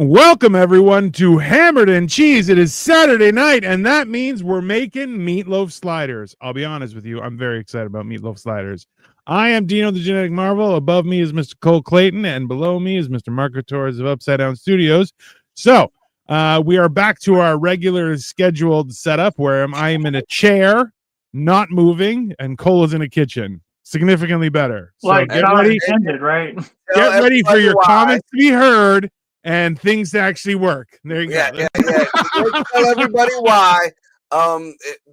Welcome, everyone, to Hammered and Cheese. It is Saturday night, and that means we're making meatloaf sliders. I'll be honest with you, I'm very excited about meatloaf sliders. I am Dino the Genetic Marvel. Above me is Mr. Cole Clayton, and below me is Mr. Marco Torres of Upside Down Studios. So, we are back to our regular scheduled setup where I'm in a chair, not moving, and Cole is in a kitchen. Significantly better. So like get ready, ended, right? Get ready for your comments to be heard and things to actually work. There you go. Yeah. Tell everybody why.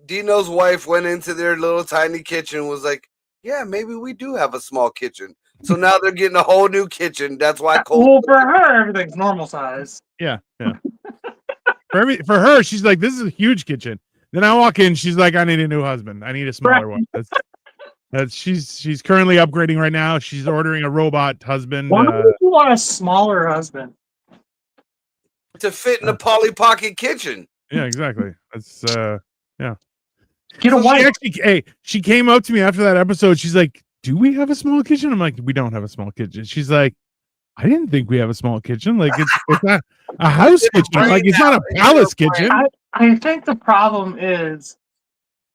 Dino's wife went into their little tiny kitchen, was like, yeah, maybe we do have a small kitchen. So now they're getting a whole new kitchen. That's why Cole. Well, for her, everything's normal size. Yeah. For her, she's like, this is a huge kitchen. Then I walk in, she's like, I need a new husband. I need a smaller one. She's currently upgrading right now. She's ordering a robot husband. Why would you want a smaller husband? To fit in a Polly Pocket kitchen. Yeah, exactly. That's yeah. Get a wife. She came up to me after that episode. She's like, "Do we have a small kitchen?" I'm like, "We don't have a small kitchen." She's like, "I didn't think we have a small kitchen. Like it's not a house kitchen. Like it's not a palace kitchen." I think the problem is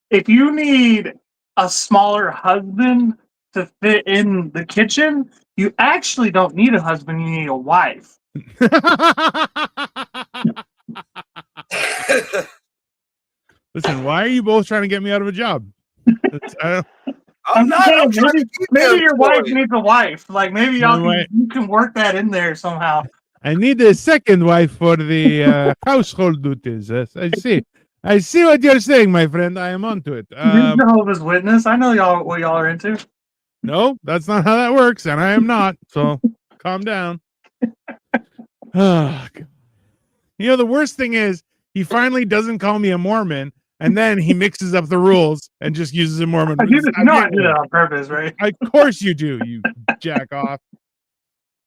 if you need a smaller husband to fit in the kitchen, you actually don't need a husband. You need a wife. Listen, why are you both trying to get me out of a job? I'm maybe your wife needs a wife. Like maybe you can work that in there somehow. I need a second wife for the household duties. I see what you're saying, my friend. I am onto it. You're Jehovah's Witness. I know what y'all are into. No, that's not how that works, and I am not. So calm down. Oh, God. You know, the worst thing is he finally doesn't call me a Mormon, and then he mixes up the rules and just uses a Mormon. You did not do that on purpose, right? Of course you do, you jack off.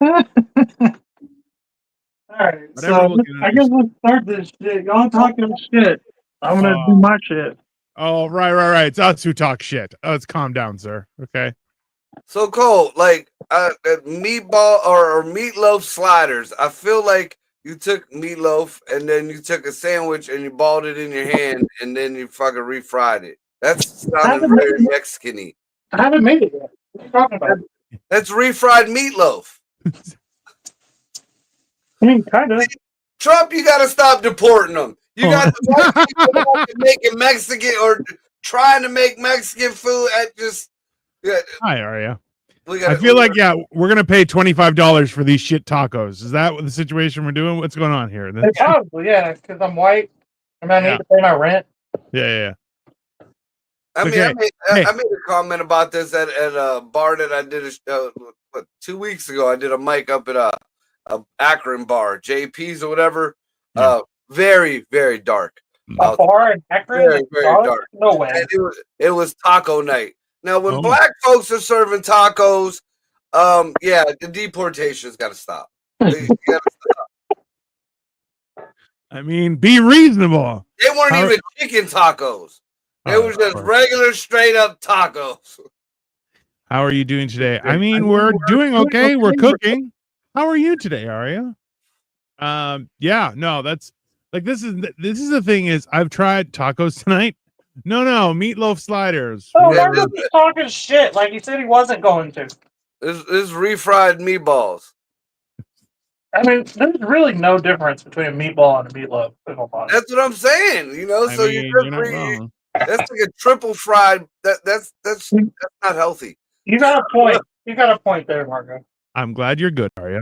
All right, so I guess we'll start this shit. Y'all talking shit. I'm gonna do my shit. Oh, right. It's us who talk shit. Let's calm down, sir. Okay. So Cole, like meatball or meatloaf sliders. I feel like you took meatloaf and then you took a sandwich and you balled it in your hand and then you fucking refried it. That's sounding very Mexican-y. I haven't made it yet. What are you talking about? That's refried meatloaf. I mean, kind of. Trump, you got to stop deporting them. You got to make it Mexican or trying to make Mexican food at just. Yeah. Hi, Aria. I feel like, we're going to pay $25 for these shit tacos. Is that the situation we're doing? What's going on here? Probably, yeah, because I'm white. I need to pay my rent. Yeah. I made a comment about this at a bar that I did 2 weeks ago. I did a mic up at a Akron bar, JP's or whatever. Yeah. Very, very dark. A bar in Akron? Very, very dark. No way. And it was taco night. Now, when black folks are serving tacos, the deportation's got to stop. I mean, be reasonable. They weren't even chicken tacos. It was just regular, straight up tacos. How are you doing today? I mean, we're doing okay. We're cooking. How are you today, Aria? That's like this is the thing is I've tried tacos tonight. No, meatloaf sliders. Oh, Marco's talking shit like he said he wasn't going to. This refried meatballs. I mean, there's really no difference between a meatball and a meatloaf. That's what I'm saying. You know, you're not wrong. That's like a triple fried. That's not healthy. You got a point. You got a point there, Marco. I'm glad you're good, Aria.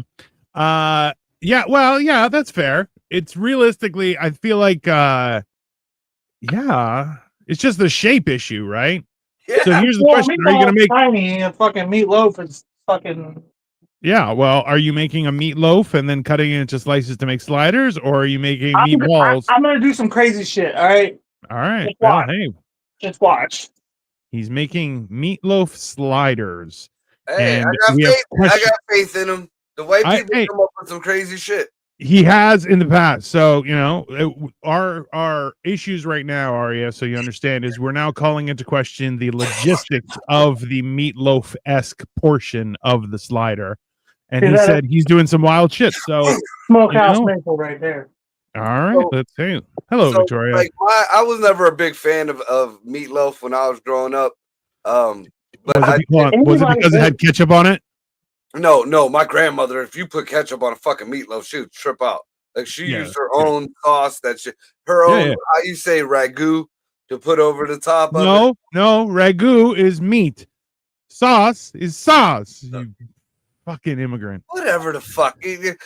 That's fair. It's realistically, I feel like it's just the shape issue, right? Yeah. So here's the question: are you gonna make tiny a fucking meatloaf is fucking? Yeah. Well, are you making a meatloaf and then cutting it into slices to make sliders, or are you making meatballs? I'm gonna do some crazy shit. All right. Just watch. He's making meatloaf sliders. Hey, I got faith in him. The white people come up with some crazy shit. He has in the past. So, you know, our issues right now, Aria, so you understand, is we're now calling into question the logistics of the meatloaf-esque portion of the slider. and he said he's doing some wild shit. So Smokehouse maple right there. All right, let's see. Hello, Victoria. Like I was never a big fan of Meatloaf when I was growing up. But was it because it had ketchup on it? No, my grandmother, if you put ketchup on a fucking meatloaf, she would trip out. Like she used her own sauce, her own, how you say, ragu to put over the top of it. No, ragu is meat. Sauce is sauce. You fucking immigrant. Whatever the fuck. The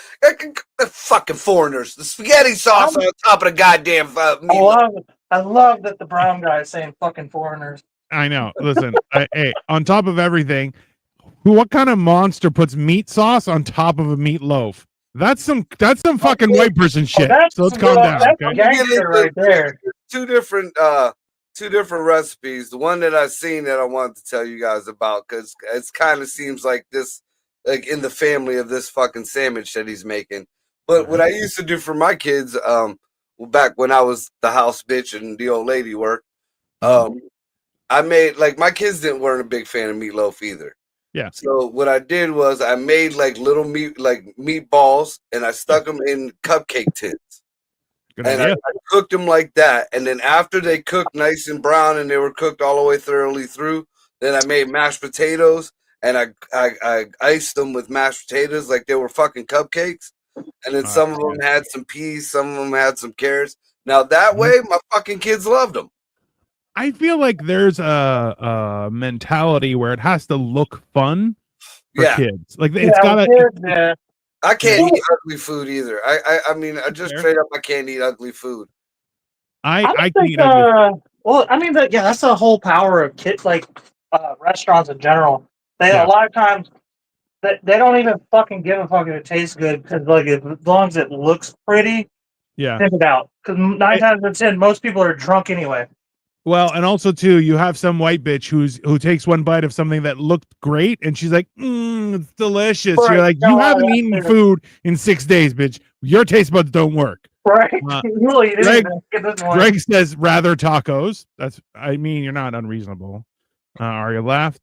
fucking foreigners. The spaghetti sauce on top of the goddamn meatloaf. I love that the brown guy is saying fucking foreigners. I know. Listen, hey, on top of everything, what kind of monster puts meat sauce on top of a meatloaf? That's some fucking white person shit. So let's calm down. Okay? Right there. Two different recipes. The one that I've seen that I wanted to tell you guys about, because it kind of seems like this, like in the family of this fucking sandwich that he's making. But what I used to do for my kids, back when I was the house bitch and the old lady worked, I made, like, my kids weren't a big fan of meatloaf either. Yeah. So what I did was I made like little meatballs, and I stuck them in cupcake tins. Good idea. I cooked them like that. And then after they cooked nice and brown and they were cooked all the way thoroughly through, then I made mashed potatoes, and I iced them with mashed potatoes like they were fucking cupcakes. And then some of them had some peas, some of them had some carrots. Now that way, my fucking kids loved them. I feel like there's a mentality where it has to look fun for kids. Like it's gotta. I can't eat ugly food either. I mean, I just straight up, I can't eat ugly food. I can eat ugly food. Well, I mean, that's the whole power of restaurants in general. A lot of times they don't even fucking give a fuck if it tastes good, because like as long as it looks pretty, think it out. Because 9 times out of 10, most people are drunk anyway. Well, and also too, you have some white bitch who takes one bite of something that looked great, and she's like, it's delicious. Right. You're like, you haven't eaten food in 6 days, bitch. Your taste buds don't work. Right. Greg says rather tacos. You're not unreasonable. Aria laughed.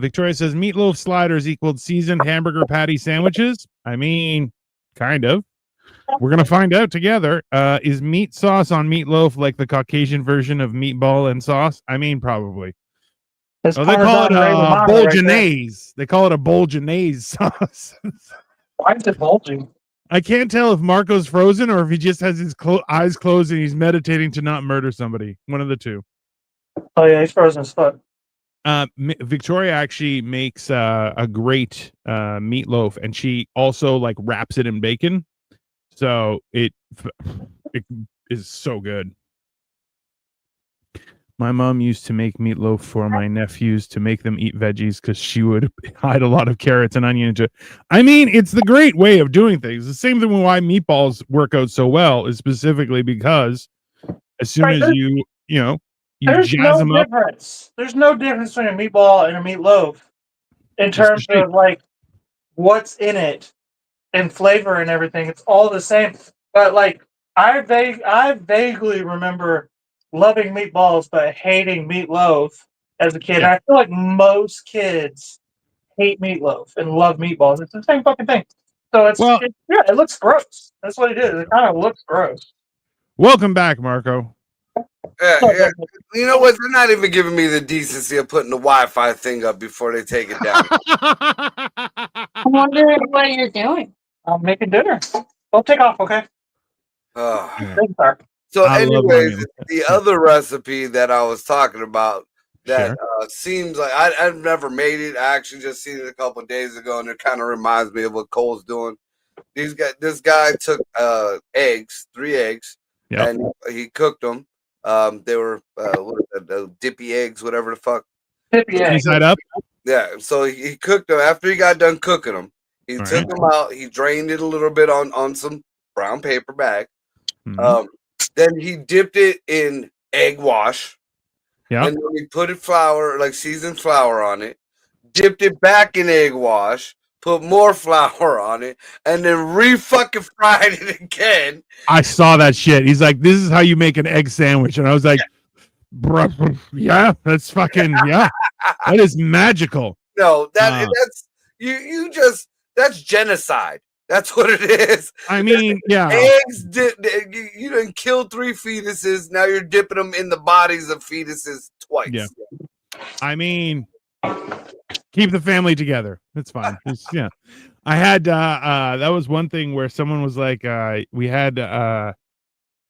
Victoria says meatloaf sliders equaled seasoned hamburger patty sandwiches. I mean, kind of. We're going to find out together. Is meat sauce on meatloaf like the Caucasian version of meatball and sauce? I mean, probably. They call it a Bolognese. They call it a Bolognese sauce. Why is it bulging? I can't tell if Marco's frozen or if he just has his eyes closed and he's meditating to not murder somebody. One of the two. Oh, yeah, he's frozen as fuck. Victoria actually makes a great meatloaf, and she also like wraps it in bacon. So it is so good. My mom used to make meatloaf for my nephews to make them eat veggies because she would hide a lot of carrots and onion into. I mean, it's the great way of doing things. The same thing with why meatballs work out so well is specifically because as soon as you jazz them up. There's no difference between a meatball and a meatloaf in terms of like what's in it and flavor and everything. It's all the same. But like I vaguely remember loving meatballs but hating meatloaf as a kid. Yeah. I feel like most kids hate meatloaf and love meatballs. It's the same fucking thing. So it looks gross. That's what it is. It kind of looks gross. Welcome back, Marco. Yeah. You know what? They're not even giving me the decency of putting the Wi-Fi thing up before they take it down. I'm wondering what you're doing. I'm making dinner. Don't take off, okay? So, anyways, the other recipe that I was talking about that seems like I've never made it. I actually just seen it a couple of days ago, and it kind of reminds me of what Cole's doing. This guy took 3 eggs, and he cooked them. They were dippy eggs, whatever the fuck. Dippy eggs. Side up. Yeah. So he cooked them. After he got done cooking them, he took them out. He drained it a little bit on some brown paper bag. Mm-hmm. Then he dipped it in egg wash. Yeah. And then he put seasoned flour on it. Dipped it back in egg wash. Put more flour on it, and then re-fucking fried it again. I saw that shit. He's like, "This is how you make an egg sandwich," and I was like, "Bro, yeah, that's fucking that is magical." No, that's you just That's genocide. That's what it is. I mean, yeah. Eggs, you done killed 3 fetuses. Now you're dipping them in the bodies of fetuses twice. Yeah. I mean, keep the family together. It's fine. Yeah. I had that was one thing where someone was like, we had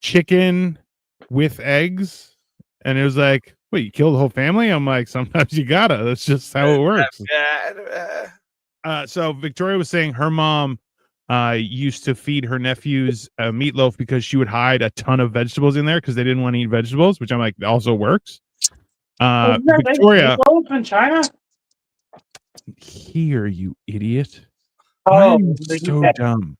chicken with eggs, and it was like, wait, you killed the whole family? I'm like, sometimes you gotta. That's just how it works. So Victoria was saying her mom used to feed her nephews meatloaf because she would hide a ton of vegetables in there because they didn't want to eat vegetables, which I'm like also works. Victoria in China. Here, you idiot. Oh, I'm so dumb.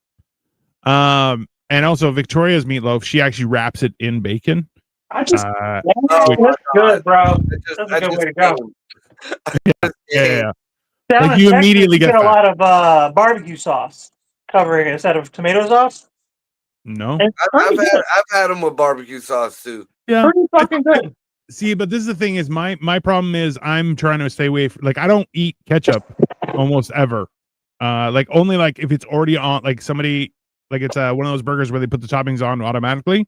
And also Victoria's meatloaf, she actually wraps it in bacon. That's good, bro. That's a good way to go. Yeah. Like you immediately get a lot of barbecue sauce covering it instead of tomato sauce. No, I've had them with barbecue sauce too. Yeah, pretty fucking good. See, but this is the thing: is my problem is I'm trying to stay away from, like, I don't eat ketchup almost ever. Like only like if it's already on, like somebody, like it's one of those burgers where they put the toppings on automatically,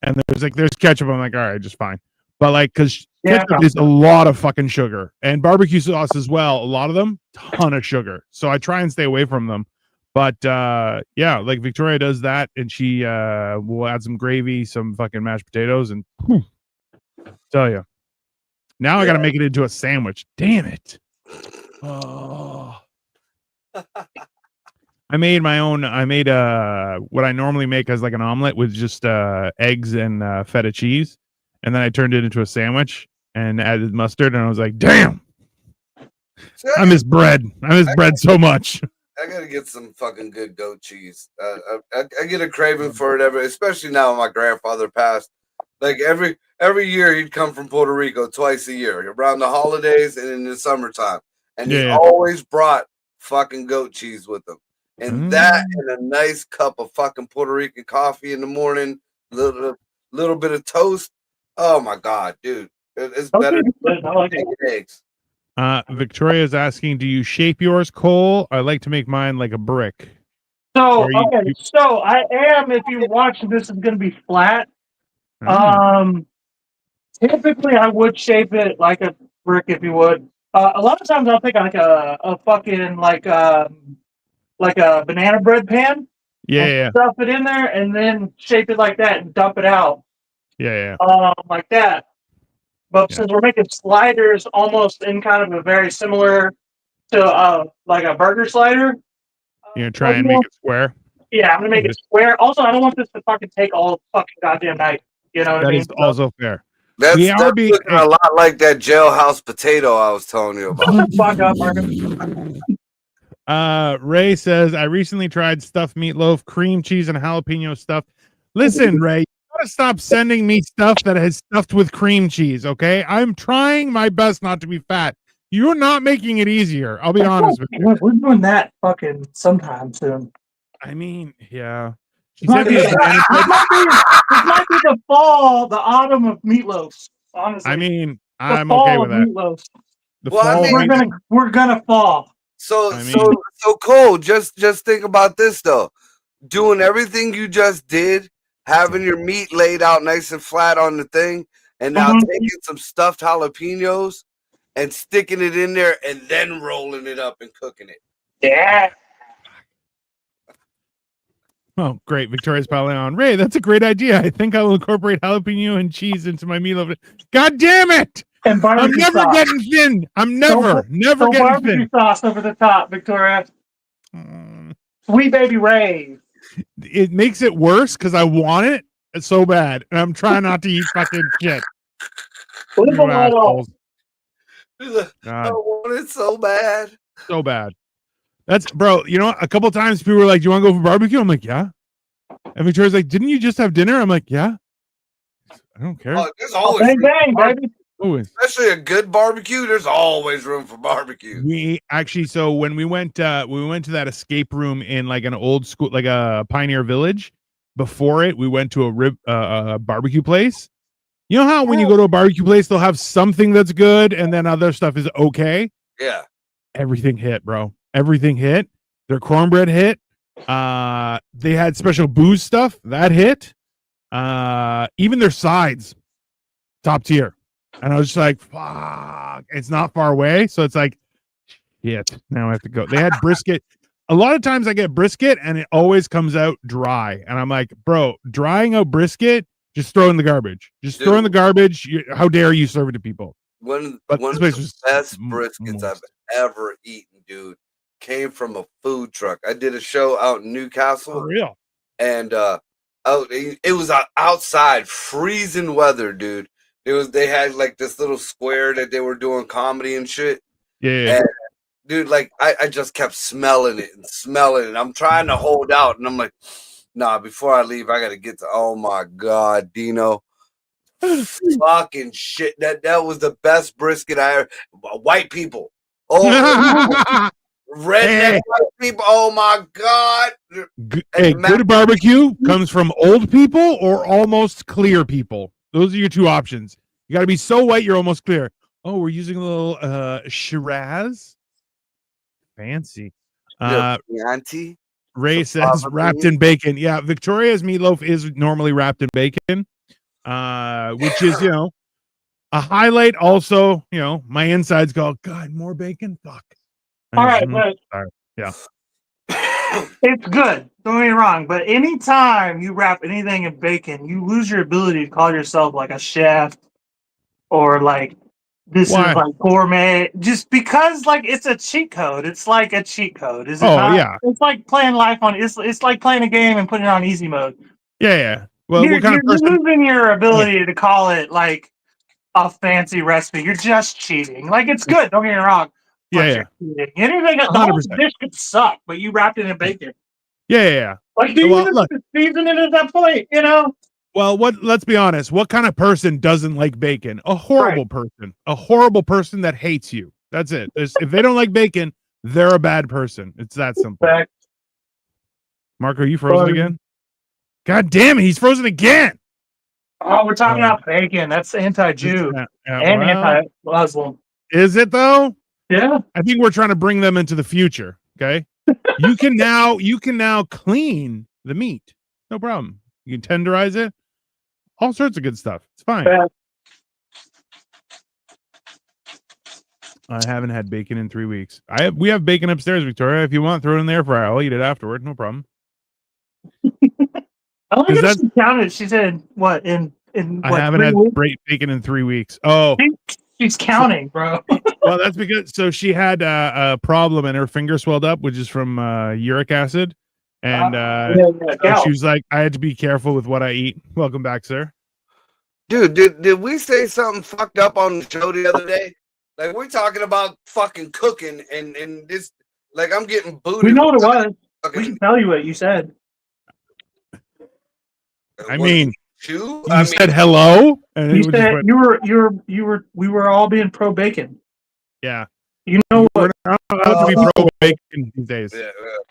and there's ketchup. I'm like, all right, just fine. But like, because ketchup is a lot of fucking sugar, and barbecue sauce as well, a lot of them, ton of sugar. So I try and stay away from them. But yeah, like Victoria does that, and she will add some gravy, some fucking mashed potatoes, and whew, tell you. Now I got to make it into a sandwich. Damn it. Oh. I made my own. I made what I normally make as like an omelet with just eggs and feta cheese, and then I turned it into a sandwich and added mustard, and I was like, damn. I miss bread. I miss bread so much. I gotta get some fucking good goat cheese. I get a craving for it especially now my grandfather passed. Like every year he'd come from Puerto Rico twice a year around the holidays and in the summertime, and he always brought fucking goat cheese with him, and that and a nice cup of fucking Puerto Rican coffee in the morning, little bit of toast. Oh my god, dude, it's better than eggs. Victoria is asking, do you shape yours, Cole? I like to make mine like a brick. So so I am, if you watch this, is going to be flat. Typically I would shape it like a brick if you would. A lot of times I'll take like a fucking like a banana bread pan. Stuff it in there and then shape it like that and dump it out. Like that. But since we're making sliders almost in kind of a very similar to like a burger slider. You're going to try and make it square? Yeah, I'm going to make it square. Also, I don't want this to fucking take all fucking goddamn night. You know what I mean? That is also fair. That's looking a lot like that jailhouse potato I was telling you about. Fuck up, Marcus. Ray says, I recently tried stuffed meatloaf, cream cheese, and jalapeno stuff. Listen, Ray, you gotta stop sending me stuff that is stuffed with cream cheese, okay? I'm trying my best not to be fat. You're not making it easier. I'll be honest with you. We're doing that fucking sometime soon. I mean, yeah. This might be the fall, the autumn of meatloaf. Honestly, I mean, I'm okay with that. Meatloaf. We're gonna fall. So Cole, just think about this though. Doing everything you just did, having your meat laid out nice and flat on the thing, and now taking some stuffed jalapenos and sticking it in there, and then rolling it up and cooking it. Yeah. Oh, great. Victoria's piling on. Ray, that's a great idea. I think I will incorporate jalapeno and cheese into my meatloaf. God damn it! And I'm never getting thin. I'm never getting barbecue thin. Sauce over the top, Victoria. Sweet baby Ray. It makes it worse because I want it so bad, and I'm trying not to eat fucking shit. I want it so bad. So bad. That's, bro, you know, a couple times people were like, do you want to go for barbecue? I'm like, yeah. And Victoria's like, didn't you just have dinner? I'm like, yeah. I don't care. There's always bang, baby. Especially a good barbecue, there's always room for barbecue. We actually, so when we went to that escape room in like an old school, like a Pioneer Village, before it, we went to a barbecue place. You know how when you go to a barbecue place, they'll have something that's good and then other stuff is okay? Yeah. Everything hit, bro. Everything hit. Their cornbread hit. They had special booze stuff that hit. Even their sides, top tier. And I was just like, fuck, it's not far away. So it's like, shit, now I have to go. They had brisket. A lot of times I get brisket and it always comes out dry. And I'm like, bro, drying out brisket, just throw in the garbage. Just throw in the garbage. How dare you serve it to people? One But of this place the was best briskets I've ever eaten, dude, came from a food truck. I did a show out in Newcastle. For real. And it was outside, freezing weather, dude. They had like this little square that they were doing comedy and shit. Yeah. And, dude, like I just kept smelling it and smelling it. I'm trying to hold out, and I'm like, nah, before I leave, I gotta get to. Oh my god, Dino. Fucking shit. That was the best brisket I ever. White people. Oh, redneck white people. Oh my god. Hey, good barbecue comes from old people or almost clear people. Those are your two options. You got to be so white you're almost clear. Oh, we're using a little Shiraz. Fancy. Auntie. Ray says wrapped in bacon. Yeah, Victoria's meatloaf is normally wrapped in bacon, which is, a highlight. Also, my insides go, God, more bacon? Fuck. All right, but yeah. It's good. Don't get me wrong, but anytime you wrap anything in bacon, you lose your ability to call yourself like a chef or like this is like gourmet. Just because like it's a cheat code. It's like a cheat code. Is it not? Yeah. It's like playing life on. It's like playing a game and putting it on easy mode. Yeah. Well, you're, what kind of person? You're losing your ability to call it like a fancy recipe. You're just cheating. Like it's good. Don't get me wrong. Yeah. Anything, the whole dish could suck, but you wrapped it in bacon. Yeah. Like, do you even season it at that point, Well, let's be honest. What kind of person doesn't like bacon? A horrible person. A horrible person that hates you. That's it. If they don't like bacon, they're a bad person. It's that simple. Mark, are you frozen again? God damn it, he's frozen again. Oh, we're talking about bacon. That's anti-Jew and anti-Muslim. Is it though? Yeah. I think we're trying to bring them into the future. Okay. You can now clean the meat. No problem. You can tenderize it. All sorts of good stuff. It's fine. I haven't had bacon in 3 weeks. We have bacon upstairs, Victoria. If you want, throw it in the air fryer. I'll eat it afterward. No problem. I like that she counted. She said, "What in I haven't had great bacon in 3 weeks." Oh, she's counting, bro. Well, that's because she had a problem and her finger swelled up, which is from uric acid, and she was like, "I had to be careful with what I eat." Welcome back, sir. Dude, did we say something fucked up on the show the other day? Like we're talking about fucking cooking and this, like I'm getting booted. We know what it was. We can tell you what you said. I mean, you said hello, and you said we were all being pro bacon. Yeah, you know what? We're not allowed to be pro bacon these days. Yeah.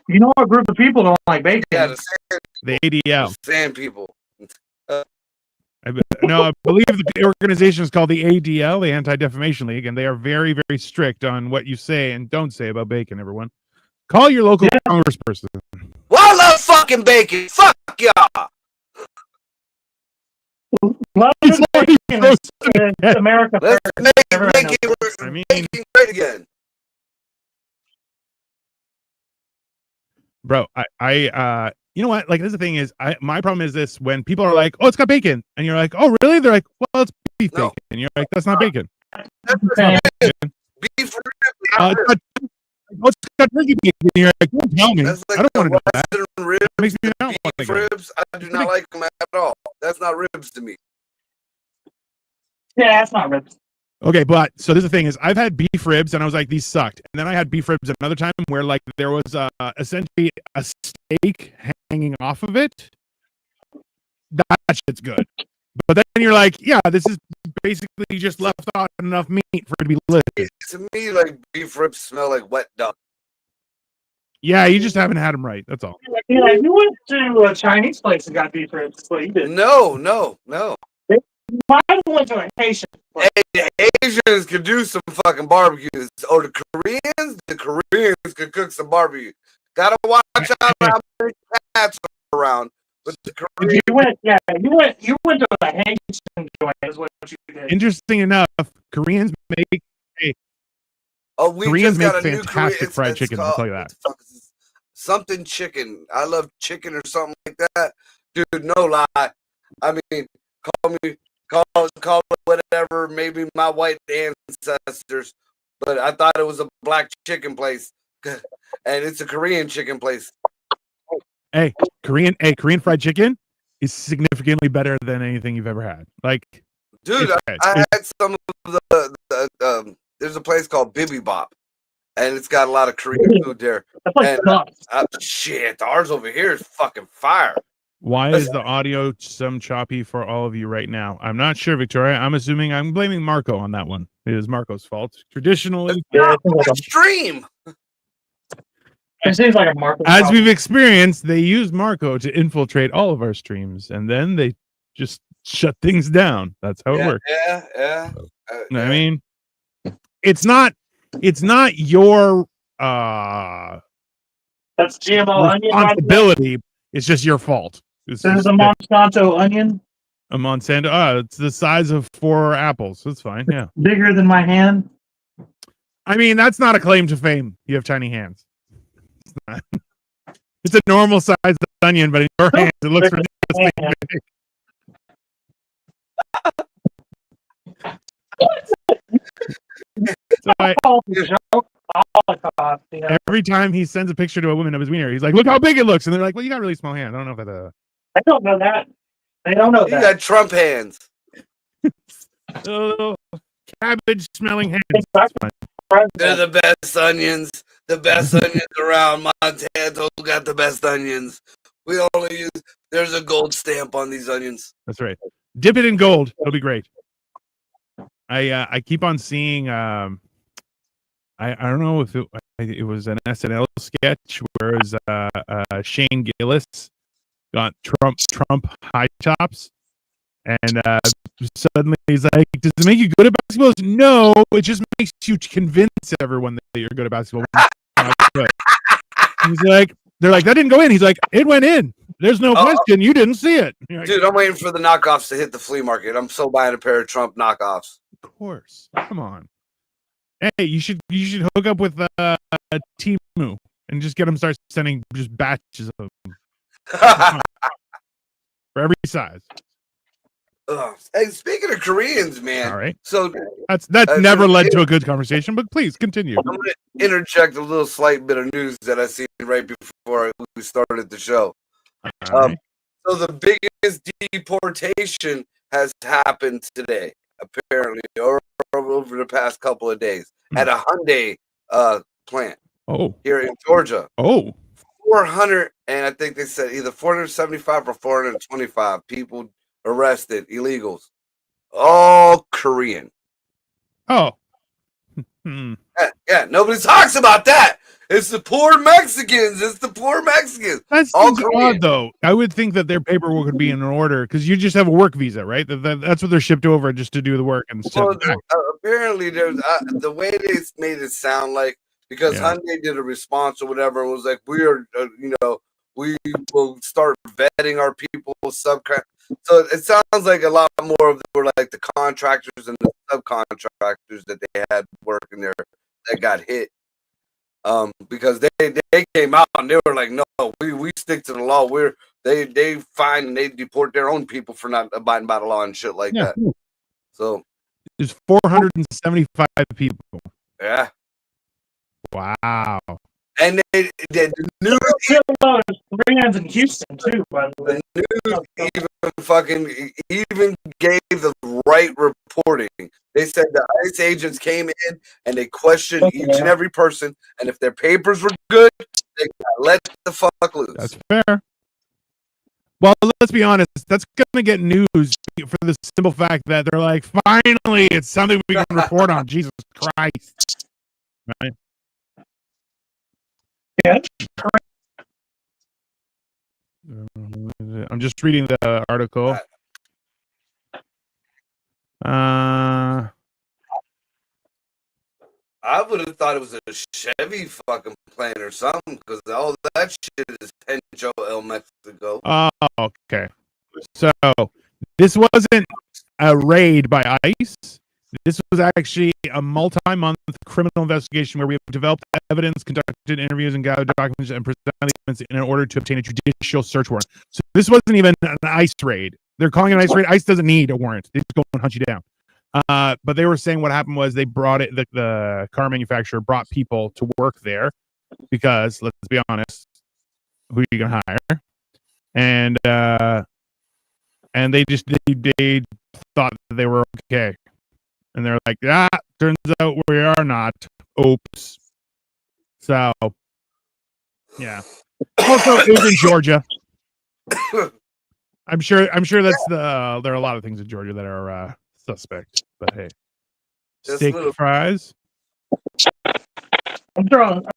You know what group of people don't like bacon? Yeah, the ADL. Sand people. I believe the organization is called the ADL, the Anti-Defamation League, and they are very, very strict on what you say and don't say about bacon. Everyone, call your local congressperson. Well, I love fucking bacon. Fuck y'all. America. Let's make it great again. Bro, I you know what? Like, this the thing is, my problem is this: when people are like, "Oh, it's got bacon," and you're like, "Oh, really?" They're like, "Well, it's beef bacon," and you're like, "That's not bacon." That's not bacon. Beef it's got turkey bacon. And you're like, "Don't tell me." That's like I don't want to know that. Ribs, it makes me not beef ribs. I do not like them at all. That's not ribs to me. Yeah, that's not ribs. Okay, but so this is the thing is, I've had beef ribs and I was like, these sucked. And then I had beef ribs another time where like there was essentially a steak hanging off of it. That shit's good. But then you're like, yeah, this is basically just left out enough meat for it to be delicious. To me, like beef ribs smell like wet duck. Yeah, you just haven't had them right. That's all. Yeah, you went to a Chinese place and got beef ribs. That's what you did. No. Why went to a Haitian place? Hey, Asians could do some fucking barbecues. Or the Koreans could cook some barbecue. Gotta watch out how many cats are around. But the Korean, you went to a Haitian joint is what you did. Interesting enough, Koreans make we Koreans just make got a new Korean. fantastic fried chicken. I'll tell you What that. the fuck is this? Something chicken. I love chicken or something like that. Dude, no lie. I mean, call it whatever, maybe my white ancestors, but I thought it was a black chicken place. And it's a Korean chicken place. Hey, Korean fried chicken is significantly better than anything you've ever had. Like, dude, I had some of the there's a place called Bibi Bop, and it's got a lot of Korean food there. That's like shit, ours over here is fucking fire. Why is the audio some choppy for all of you right now? I'm not sure, Victoria. I'm blaming Marco on that one. It is Marco's fault. Traditionally, stream. It seems like a Marco. As we've experienced, they use Marco to infiltrate all of our streams, and then they just shut things down. That's how it works. Yeah. I mean, it's not your that's GMO responsibility. Onion. It's just your fault. This is a Monsanto onion. A Monsanto. It's the size of 4 apples. That's fine. Yeah. Bigger than my hand. I mean, that's not a claim to fame. You have tiny hands. It's not. It's a normal size onion, but in your hands, it looks ridiculously big. Every time he sends a picture to a woman of his wiener, he's like, "Look how big it looks," and they're like, "Well, you got really small hands." I don't know if that. I don't know that. They don't know that. You got Trump hands. Oh, cabbage smelling hands. They're the best onions. The best onions around. Monsanto got the best onions. We only use. There's a gold stamp on these onions. That's right. Dip it in gold. It'll be great. I keep on seeing. I don't know if it was an SNL sketch where it was Shane Gillis got Trump high tops, and suddenly he's like, "Does it make you good at basketball?" No, it just makes you convince everyone that you're good at basketball. He's like, they're like, "That didn't go in." He's like, "It went in. There's no question. You didn't see it." Like, dude, I'm waiting for the knockoffs to hit the flea market. I'm so buying a pair of Trump knockoffs. Of course. Come on. Hey, you should hook up with Temu and just get them start sending just batches of them for every size. Hey, speaking of Koreans, man. All right. So that's never led to a good conversation, but please continue. I'm going to interject a little slight bit of news that I seen right before we started the show. Right. So the biggest deportation has happened today, apparently, or over the past couple of days at a Hyundai plant here in Georgia. 400, and I think they said either 475 or 425 people arrested, illegals, all Korean. Yeah, nobody talks about that. It's the poor Mexicans. That's all odd, though. I would think that their paperwork would be in order because you just have a work visa, right? That's what they're shipped over just to do the work and stuff. Apparently, there's the way they made it sound like, because Hyundai did a response or whatever, it was like, we are, we will start vetting our people, subcontract. So it sounds like a lot more of them were like the contractors and the subcontractors that they had working there that got hit. Because they came out and they were like, no, we stick to the law. They fine and they deport their own people for not abiding by the law and shit like that. So there's 475 people. Yeah. Wow. And the news Koreans in Houston too, by the way. The news even gave the right reporting. They said the ICE agents came in and they questioned each and every person, and if their papers were good, they got let the fuck loose. That's fair. Well, let's be honest. That's gonna get news for the simple fact that they're like, finally, it's something we can report on. Jesus Christ! Right? Yeah. I'm just reading the article. I would have thought it was a Chevy fucking plane or something, because all that shit is Pencho El Mexico. Oh, okay. So this wasn't a raid by ICE. This was actually a multi-month criminal investigation where we have developed evidence, conducted interviews, and gathered documents and presented evidence in order to obtain a judicial search warrant. So this wasn't even an ICE raid. They're calling it an ICE raid. ICE doesn't need a warrant. They just go and hunt you down. But they were saying what happened was they brought it. The car manufacturer brought people to work there because, let's be honest, who are you gonna hire? And they thought that they were okay, and they're like, turns out we are not. Oops. So, yeah. Also, it was in Georgia. I'm sure that's there are a lot of things in Georgia that are suspect. But hey, steak fries. I'm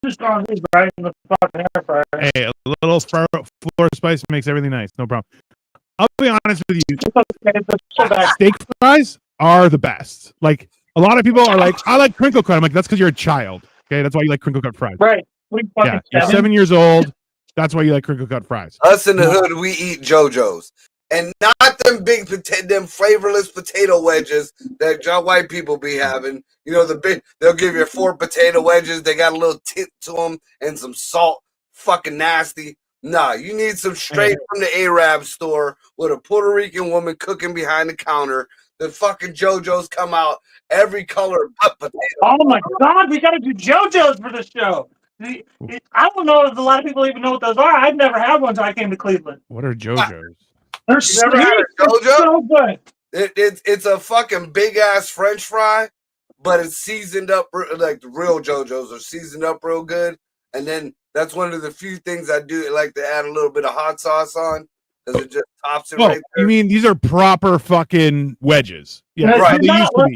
just throwing these right in the fucking air fryer. Hey, a little floor spice makes everything nice. No problem. I'll be honest with you. Steak fries are the best. Like, a lot of people are like, I like crinkle cut. I'm like, that's because you're a child. Okay, that's why you like crinkle cut fries. Right. Yeah, you're 7 years old. That's why you like crinkle cut fries. Us in the hood, we eat JoJo's. And not them big them flavorless potato wedges that y'all white people be having. You know, they'll give you 4 potato wedges. They got a little tip to them and some salt. Fucking nasty. Nah, you need some straight from the Arab store with a Puerto Rican woman cooking behind the counter. The fucking JoJo's come out every color but potato. Oh my God, we got to do JoJo's for the show. I don't know if a lot of people even know what those are. I've never had one until I came to Cleveland. What are JoJo's? They're sweet. They're so good. It's a fucking big ass French fry, but it's seasoned up like the real JoJo's are seasoned up real good. And then that's one of the few things I do like to add a little bit of hot sauce on, because it just tops it right there. You mean these are proper fucking wedges? Yeah, No, right.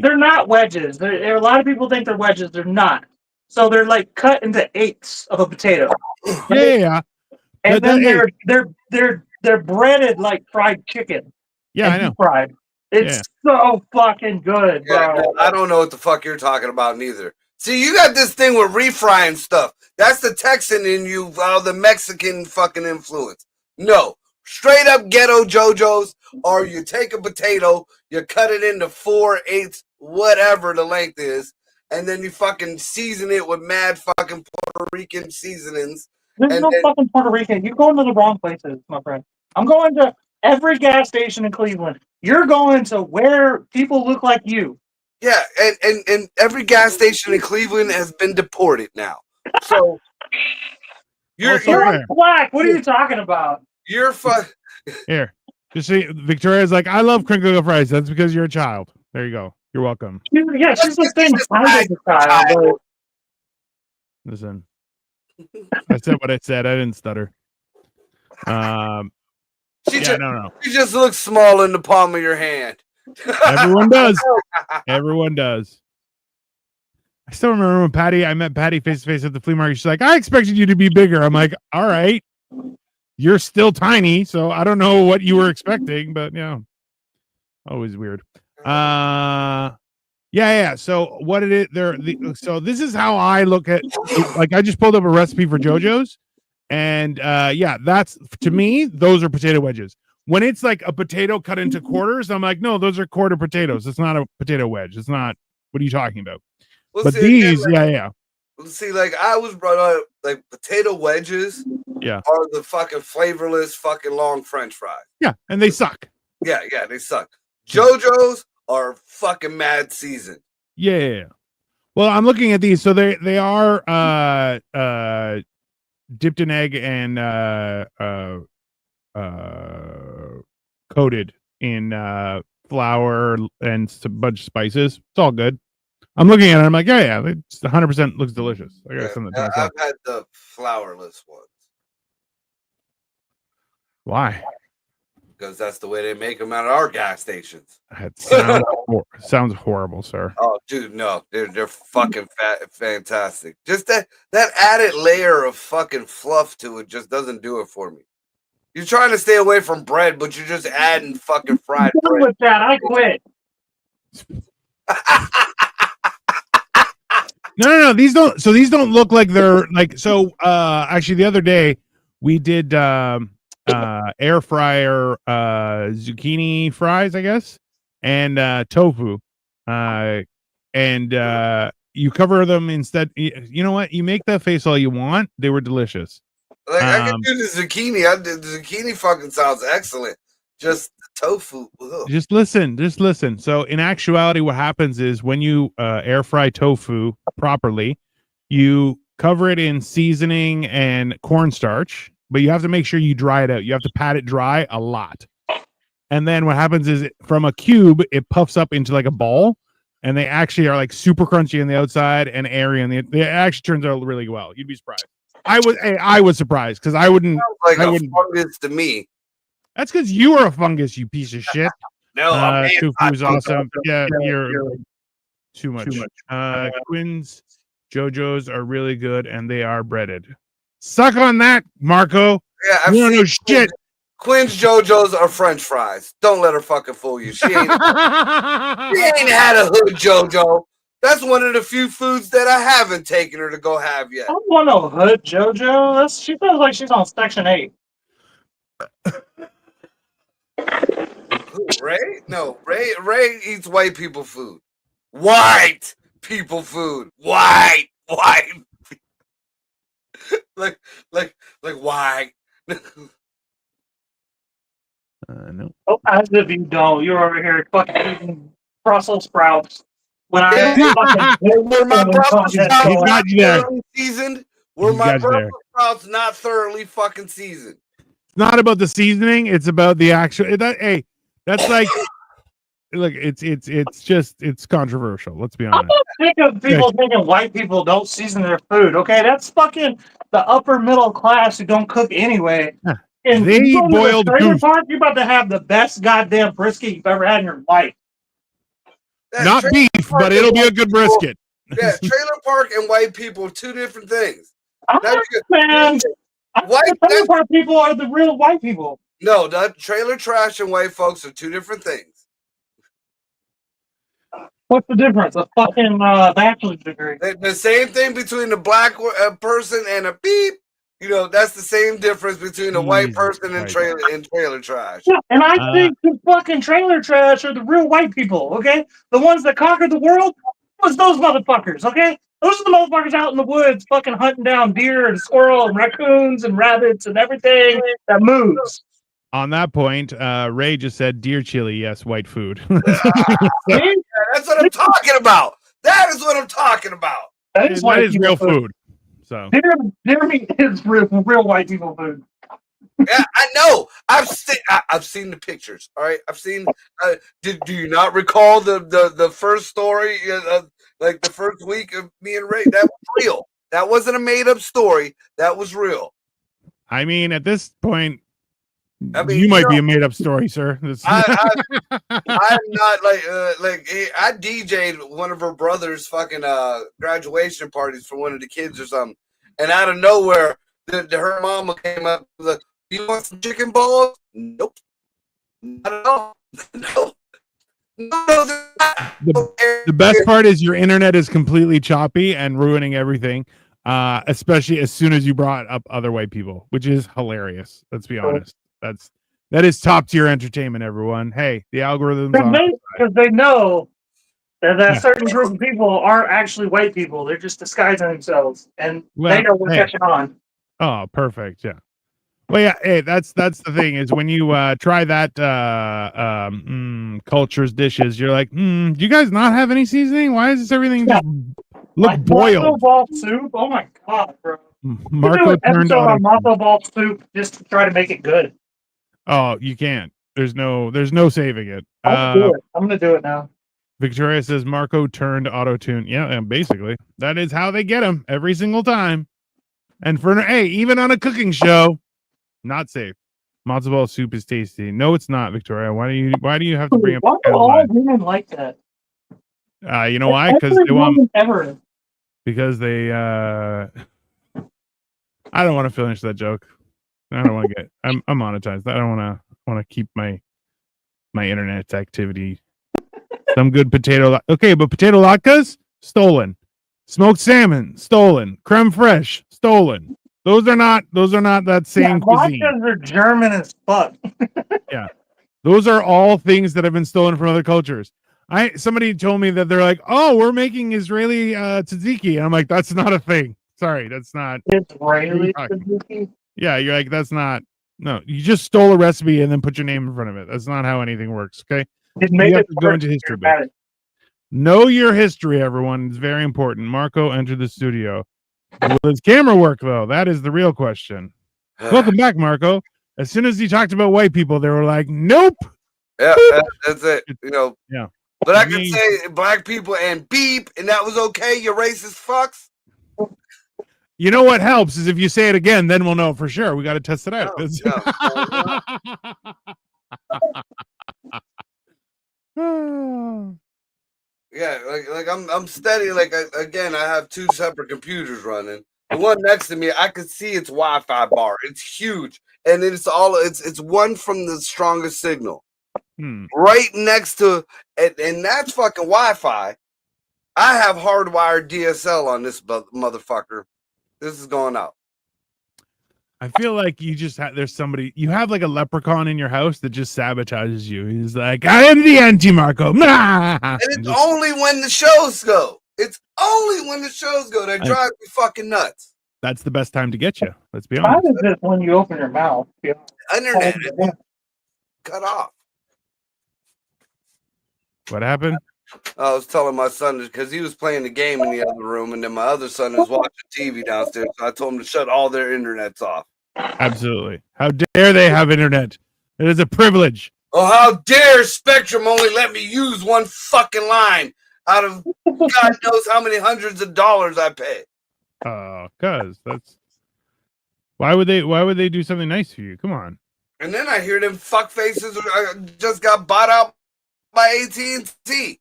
They're not wedges. A lot of people think they're wedges. They're not. So they're like cut into eighths of a potato. Yeah. And then they're breaded like fried chicken. Yeah, I know. Fried. It's so fucking good, bro. Yeah, I don't know what the fuck you're talking about neither. See, you got this thing with refrying stuff. That's the Texan in you, the Mexican fucking influence. No, straight up ghetto JoJo's, or you take a potato, you cut it into 4/8, whatever the length is, and then you fucking season it with mad fucking Puerto Rican seasonings. There's no fucking Puerto Rican. You're going to the wrong places, my friend. I'm going to every gas station in Cleveland. You're going to where people look like you. Yeah, and every gas station in Cleveland has been deported now. So you're black. What are you talking about? You're Here. Just see, Victoria's like, I love crinkle cut fries. That's because you're a child. There you go. You're welcome. Yeah, she's the same height as a child. Listen, I said what I said. I didn't stutter. She just looks small in the palm of your hand. Everyone does. Everyone does. I still remember when I met Patty face to face at the flea market. She's like, I expected you to be bigger. I'm like, all right. You're still tiny, so I don't know what you were expecting, but yeah. Always weird. Yeah. So what it is so this is how I look at like I just pulled up a recipe for JoJo's, and that's to me, those are potato wedges. When it's like a potato cut into quarters, I'm like, no, those are quarter potatoes. It's not a potato wedge. It's not. What are you talking about? Well, but see, these, again, See, like I was brought up, like potato wedges, are the fucking flavorless, fucking long French fries. Yeah, and they suck. Yeah, they suck. JoJo's are fucking mad seasoned. Yeah. Well, I'm looking at these, so they are dipped in egg and coated in flour and a bunch of spices. It's all good. I'm looking at it. I'm like, yeah, it's 100% looks delicious. I got something. I've had the flourless ones. Why? Because that's the way they make them at our gas stations. That sounds horrible, sir. Oh, dude, no, they're fucking fantastic. Just that added layer of fucking fluff to it just doesn't do it for me. You're trying to stay away from bread, but you're just adding fucking fried bread. With that, I quit. No. These don't look like they're like so. Actually, the other day we did air fryer zucchini fries, I guess, and tofu. And you cover them instead. You know what? You make that face all you want. They were delicious. Like I can do the zucchini. The zucchini fucking sounds excellent. Just tofu. Ugh. Just listen. So in actuality, what happens is when you air fry tofu properly, you cover it in seasoning and cornstarch, but you have to make sure you dry it out. You have to pat it dry a lot. And then what happens is from a cube, it puffs up into like a ball, and they actually are like super crunchy on the outside and airy on the. It actually turns out really well. You'd be surprised. I was surprised because I wouldn't. Like I a wouldn't. fungus to me. That's because you are a fungus, you piece of shit. No, tofu's awesome. Yeah, you're too much. Quinn's JoJo's are really good, and they are breaded. Suck on that, Marco. Yeah, I've you don't know seen shit. Quinn's JoJo's are French fries. Don't let her fucking fool you. She ain't had a hood JoJo. That's one of the few foods that I haven't taken her to go have yet. I don't want no hood JoJo. She feels like she's on Section 8. Who, Ray? No, Ray eats white people food. White people food. White. like white. No. Oh, as if you don't. You're over here fucking eating Brussels sprouts. When I were my Brussels sprouts not thoroughly seasoned? Were my Brussels sprouts not thoroughly fucking seasoned? It's not about the seasoning. It's about the actual. That's like. Look, it's controversial. Let's be honest. I'm sick of people thinking white people don't season their food. Okay, that's fucking the upper middle class who don't cook anyway. And they you boiled goose. Park, you're about to have the best goddamn brisket you've ever had in your life. Not beef, but it'll be a good brisket. Yeah, trailer park and white people are two different things. Man, trailer park people are the real white people. No, the trailer trash and white folks are two different things. What's the difference? A fucking bachelor's degree. The same thing between a black person and a beep. You know, that's the same difference between a white person and trailer trash. Yeah, and I think the fucking trailer trash are the real white people, okay? The ones that conquered the world was those motherfuckers, okay? Those are the motherfuckers out in the woods fucking hunting down deer and squirrel and raccoons and rabbits and everything that moves. On that point, Ray just said deer chili, yes, white food. Yeah, that's what I'm talking about. That is what I'm talking about. That is real food. So deer meat is real white people food. Yeah, I know. I've seen the pictures. All right, I've seen. Do you not recall the first story? Like the first week of me and Ray, that was real. That wasn't a made up story. That was real. I mean, at this point, you might be a made up story, sir. I'm not like I DJ'd one of her brother's fucking graduation parties for one of the kids or something, and out of nowhere, her mama came up with like, "You want some chicken balls?" Nope, not at all. No. The best part is your internet is completely choppy and ruining everything, especially as soon as you brought up other white people, which is hilarious. Let's be honest. That is top tier entertainment, everyone. Hey, the algorithms because they know that certain group of people are actually white people. They're just disguising themselves, and they know we're catching on. Oh, perfect. Yeah. Well, yeah. Hey, that's the thing is when you try that culture's dishes, you're like, do you guys not have any seasoning? Why is this everything just look like boiled? Matzo ball soup. Oh my god, bro! Marco turned on matzo ball soup just to try to make it good. Oh, you can't. There's no saving it. I'm gonna do it now. Victoria says Marco turned auto-tune. Yeah, and basically that is how they get him every single time. And even on a cooking show, not safe. Matzo ball soup is tasty. No, it's not, Victoria. Why do you have to bring up? Why do all women like that? You know why? Because they want. Because they. I don't want to finish that joke. I don't want to get. I'm monetized. I don't want to keep my internet activity. Some good potato. Okay, but potato latkes stolen. Smoked salmon, stolen. Creme fraiche, stolen. Those are not that same cuisine. Vodkas are German as fuck. Yeah. Those are all things that have been stolen from other cultures. Somebody told me that they're like, oh, we're making Israeli tzatziki. And I'm like, that's not a thing. Sorry, that's not. Israeli tzatziki? Yeah, you're like, that's not. No, you just stole a recipe and then put your name in front of it. That's not how anything works. Okay. You have to go into history books. Know your history, everyone. It's very important. Marco entered the studio. Will his camera work, though? That is the real question. Welcome back, Marco. As soon as he talked about white people, they were like, nope. Yeah, that's it. You know. Yeah. But I could say black people and beep, and that was okay. You racist fucks. You know what helps is if you say it again, then we'll know for sure. We got to test it out. Yeah, like I'm steady. Like again, I have two separate computers running. The one next to me, I could see its Wi-Fi bar. It's huge, and it's one from the strongest signal. Right next to, and that's fucking Wi-Fi. I have hardwired DSL on this motherfucker. This is going out. I feel like you just there's somebody, you have like a leprechaun in your house that just sabotages you. He's like, I am the anti-Marco. And it's only when the shows go. It's only when the shows go that drives me fucking nuts. That's the best time to get you. Let's be honest. How is this when you open your mouth? Yeah. Internet cut off. What happened? I was telling my son because he was playing the game in the other room, and then my other son is watching TV downstairs. So I told him to shut all their internets off. Absolutely. How dare they have internet? It is a privilege. Oh, how dare Spectrum only let me use one fucking line out of God knows how many hundreds of dollars I pay. Cause that's why would they do something nice for you? Come on. And then I hear them fuck faces just got bought out by AT&T.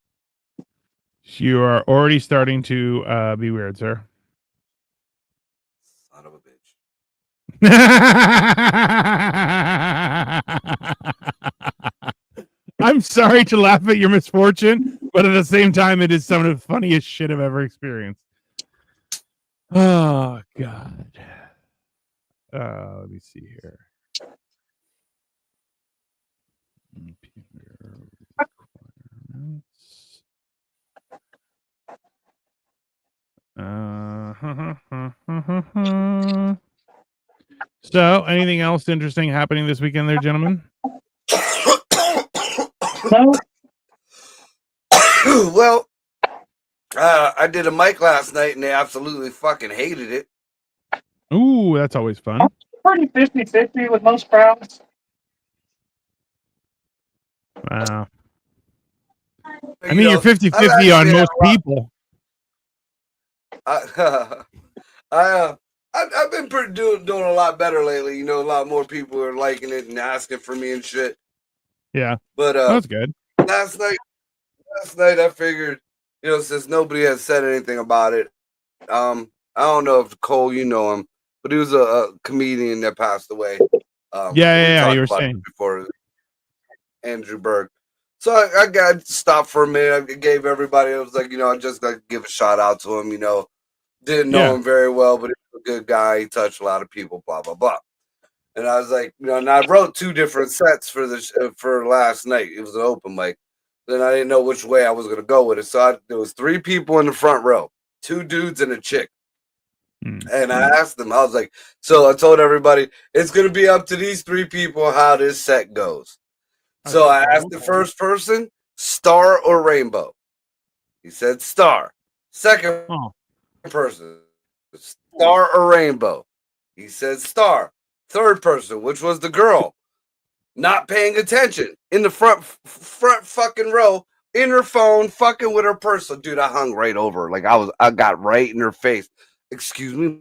You are already starting to be weird, sir. Son of a bitch. I'm sorry to laugh at your misfortune, but at the same time, it is some of the funniest shit I've ever experienced. Oh, God. Let me see here. So, anything else interesting happening this weekend there, gentlemen? Well, I did a mic last night and they absolutely fucking hated it. Ooh, that's always fun. Pretty 50-50 with most crowds. Wow. I mean, you're 50-50 on most people. I've been doing a lot better lately. You know, a lot more people are liking it and asking for me and shit. Yeah, but that's good. Last night I figured, you know, since nobody has said anything about it, I don't know if Cole, you know him, but he was a comedian that passed away. Yeah, you were saying before, Andrew Berg. So I got stopped for a minute. I gave everybody, I was like, you know, I just got to give a shout out to him. You know, didn't know him very well, but he was a good guy. He touched a lot of people, blah, blah, blah. And I was like, you know, and I wrote 2 different sets for last night. It was an open mic. Then I didn't know which way I was going to go with it. So there was 3 people in the front row, 2 dudes and a chick. And I asked them, I was like, so I told everybody, it's going to be up to these 3 people how this set goes. So I asked the first person, star or rainbow? He said star. Second person, star or rainbow? He said star. Third person, which was the girl, not paying attention in the front fucking row, in her phone, fucking with her purse. So, dude, I hung right over her. Like I got right in her face. Excuse me.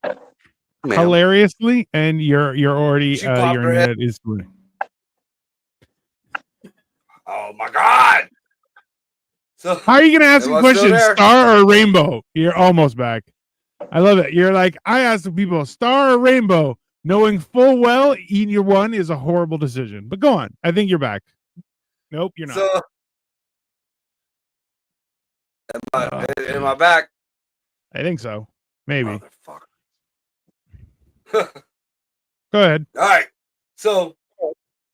Ma'am. Hilariously, and you're already your internet is going. Oh my God. So how are you gonna ask a question, star or rainbow? You're almost back. I love it. You're like, I ask the people, star or rainbow, knowing full well either one is a horrible decision. But go on. I think you're back. Nope, you're not. So Am I back? I think so. Maybe. Motherfucker. Go ahead. All right. So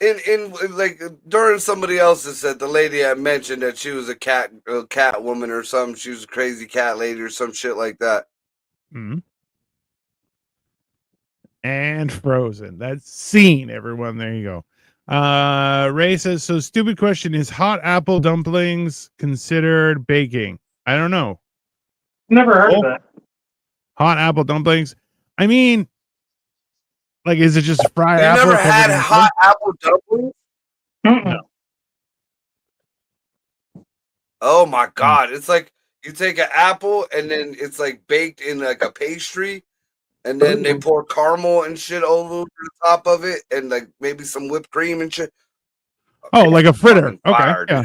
in like during somebody else's said the lady I mentioned that she was a cat woman or something. She was a crazy cat lady or some shit like that. Mm-hmm. And Frozen. That's scene, everyone. There you go. Ray says, so stupid question. Is hot apple dumplings considered baking? I don't know. Never heard of that. Hot apple dumplings. I mean, like, is it just fried You apple? never had hot apple dumplings? No. Oh my god. It's like you take an apple and then it's like baked in like a pastry. And then they pour caramel and shit over the top of it, and like maybe some whipped cream and shit. Oh, like a fritter. Okay. Fire, Yeah.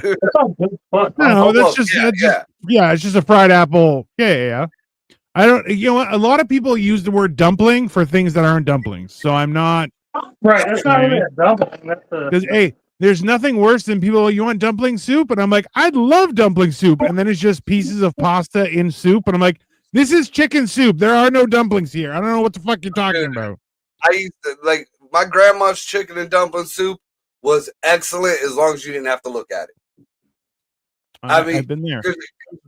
No, that's just it's just a fried apple. Yeah. I don't. You know what? A lot of people use the word dumpling for things that aren't dumplings. So I'm not. Right. That's not really a dumpling. Because hey, there's nothing worse than people. You want dumpling soup, and I'm like, I'd love dumpling soup, and then it's just pieces of pasta in soup, and I'm like, this is chicken soup. There are no dumplings here. I don't know what the fuck you're talking about. I used to like my grandma's chicken and dumpling soup was excellent as long as you didn't have to look at it. I mean, I've been there.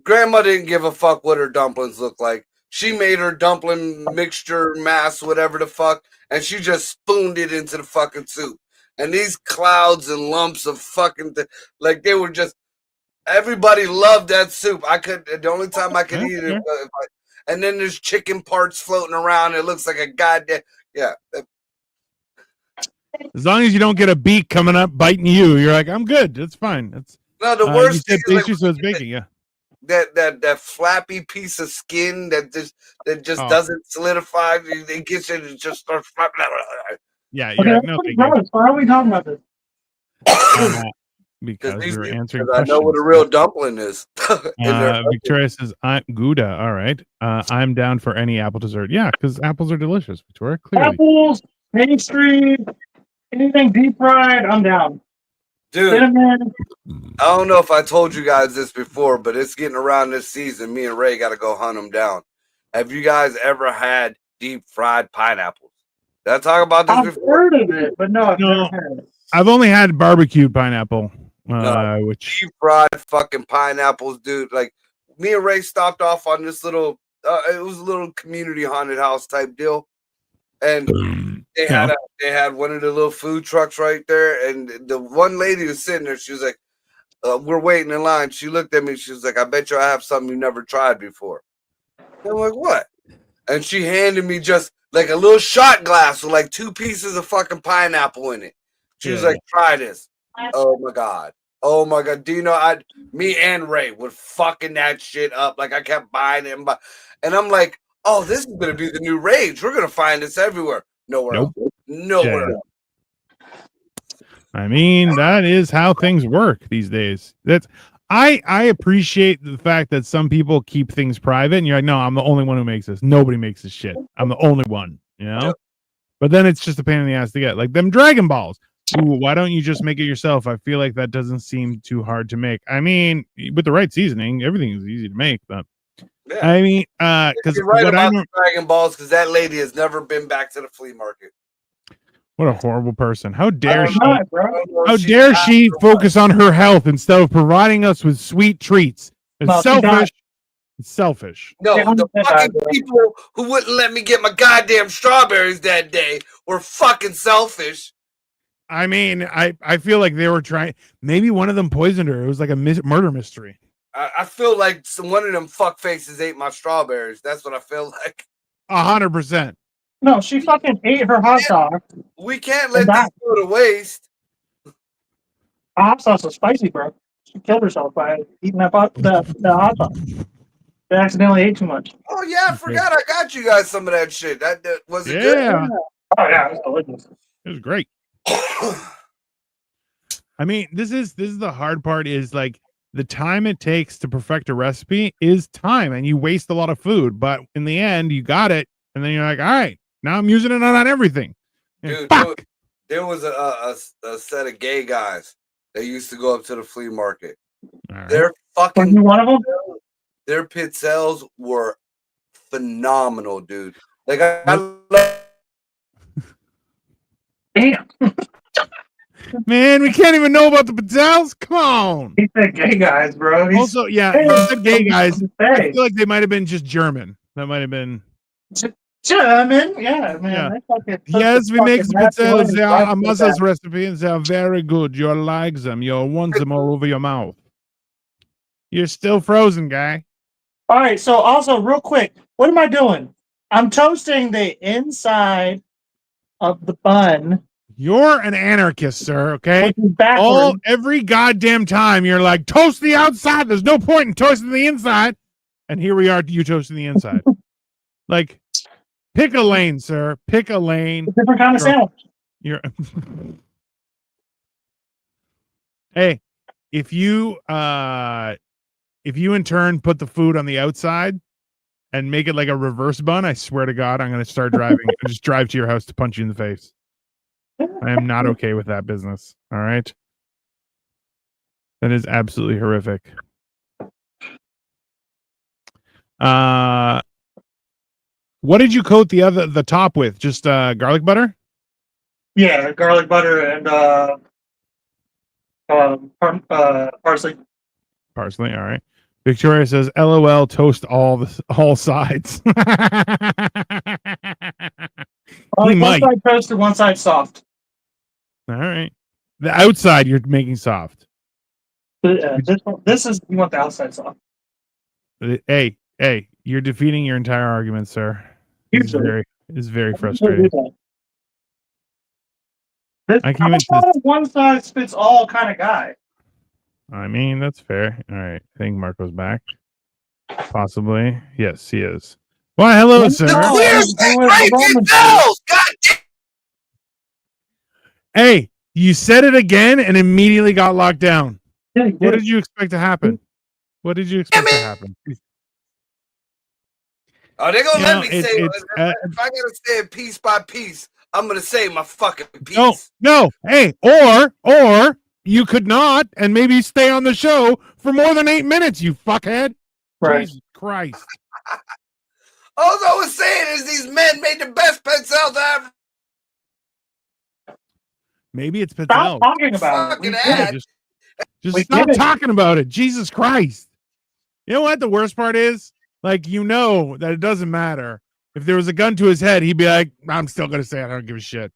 Grandma didn't give a fuck what her dumplings looked like. She made her dumpling mixture, mass, whatever the fuck, and she just spooned it into the fucking soup. And these clouds and lumps of fucking like they were just. Everybody loved that soup. The only time I could eat it was, and then there's chicken parts floating around. It looks like a goddamn As long as you don't get a beak coming up biting you, you're like, I'm good. That's fine. That's no. The worst you said thing pastry, so it's baking. Yeah. That flappy piece of skin that just doesn't solidify. It gets it. It just starts flapping. Yeah. You're like, no, thank you. Why are we talking about this? Because you're answering questions. I know what a real dumpling is. Victoria says, I'm Gouda. All right. I'm down for any apple dessert. Yeah, because apples are delicious, Victoria. Clearly. Apples, pastry, anything deep fried, I'm down. Dude, cinnamon. I don't know if I told you guys this before, but it's getting around this season. Me and Ray got to go hunt them down. Have you guys ever had deep fried pineapples? Did I talk about this before? I've heard of it, but no, I've never had it. I've only had barbecued pineapple. Which deep fried fucking pineapples, dude. Like me and Ray stopped off on this little it was a little community haunted house type deal. And they had one of the little food trucks right there. And the one lady was sitting there, she was like, we're waiting in line. She looked at me, she was like, I bet you I have something you never tried before. And I'm like, what? And she handed me just like a little shot glass with like 2 pieces of fucking pineapple in it. She was like, try this. Oh my god. Do you know me and Ray would fucking that shit up. Like I kept buying it and I'm like, oh, this is gonna be the new rage. We're gonna find this everywhere. Nowhere else. Nowhere else. I mean, that is how things work these days. I appreciate the fact that some people keep things private and you're like, no, I'm the only one who makes this. Nobody makes this shit. I'm the only one, you know? Yep. But then it's just a pain in the ass to get. Like them Dragon Balls. Ooh, why don't you just make it yourself? I feel like that doesn't seem too hard to make. I mean, with the right seasoning, everything is easy to make. But I mean, because you're right about the Dragon Balls, because that lady has never been back to the flea market. What a horrible person! How dare she? How dare she focus on her health instead of providing us with sweet treats? It's selfish. It's selfish. No, the fucking people who wouldn't let me get my goddamn strawberries that day were fucking selfish. I mean, I feel like they were trying. Maybe one of them poisoned her. It was like a murder mystery. I feel like one of them fuck faces ate my strawberries. That's what I feel like. 100%. No, she fucking ate her hot sauce. We can't let this go to waste. The hot sauce was spicy, bro. She killed herself by eating the hot sauce. They accidentally ate too much. Oh yeah, I forgot. I got you guys some of that shit. That was it good? Oh yeah, it was delicious. It was great. I mean, this is the hard part is like the time it takes to perfect a recipe is time, and you waste a lot of food. But in the end, you got it, and then you're like, all right, now I'm using it on everything. Dude, there was a set of gay guys that used to go up to the flea market. Right. They're fucking. Were you one of them? their pizzelles were phenomenal, dude. Like I love. Damn. Man, we can't even know about the Patels. Come on. He said gay guys, bro. Also, yeah, Hey, you said gay guys. I Hey, feel like they might have been just German. That might have been. German. Yeah, man. Yeah. They fucking took Yes, the we make fucking Patels. macaroni They are a right muscles back. recipe, and they are very good. You'll like them. You'll want them all over your mouth. You're still frozen, guy. All right. So also, real quick, what am I doing? I'm toasting the inside of the bun, You're an anarchist, sir. Okay. which is backwards. Every goddamn time you're like, toast the outside. There's no point in toasting the inside. And here we are, you toasting the inside. Like, pick a lane, sir. Pick a lane. It's a different kind of sandwich. You're Hey, if you in turn put the food on the outside and make it like a reverse bun, I swear to God, I'm gonna start driving and just drive to your house to punch you in the face. I am not okay with that business. All right. That is absolutely horrific. What did you coat the top with? Just garlic butter? Yeah, garlic butter and parsley. Parsley, all right. Victoria says, "LOL, toast all sides." One might. side toasted, one side soft. All right. The outside you're making soft. This is you want the outside soft. Hey, you're defeating your entire argument, sir. It's very frustrating. I'm not a one size fits all kind of guy. I mean, that's fair. All right. I think Marco's back. Possibly. Yes, he is. Why, hello, sir. Hey, you said it again and immediately got locked down. Yeah, what did you expect to happen? What did you expect to happen? Oh, they're gonna let me say it. If I gotta say it piece by piece, I'm gonna say my fucking piece. No. Hey, or you could not, and maybe stay on the show for more than 8 minutes, you fuckhead. Right. Jesus Christ. All I was saying is these men made the best pizzelles ever. Maybe it's pizzelle. Stop talking about it. Just stop talking about it. Jesus Christ. You know what the worst part is? Like, you know that it doesn't matter. If there was a gun to his head, he'd be like, I'm still going to say it. I don't give a shit.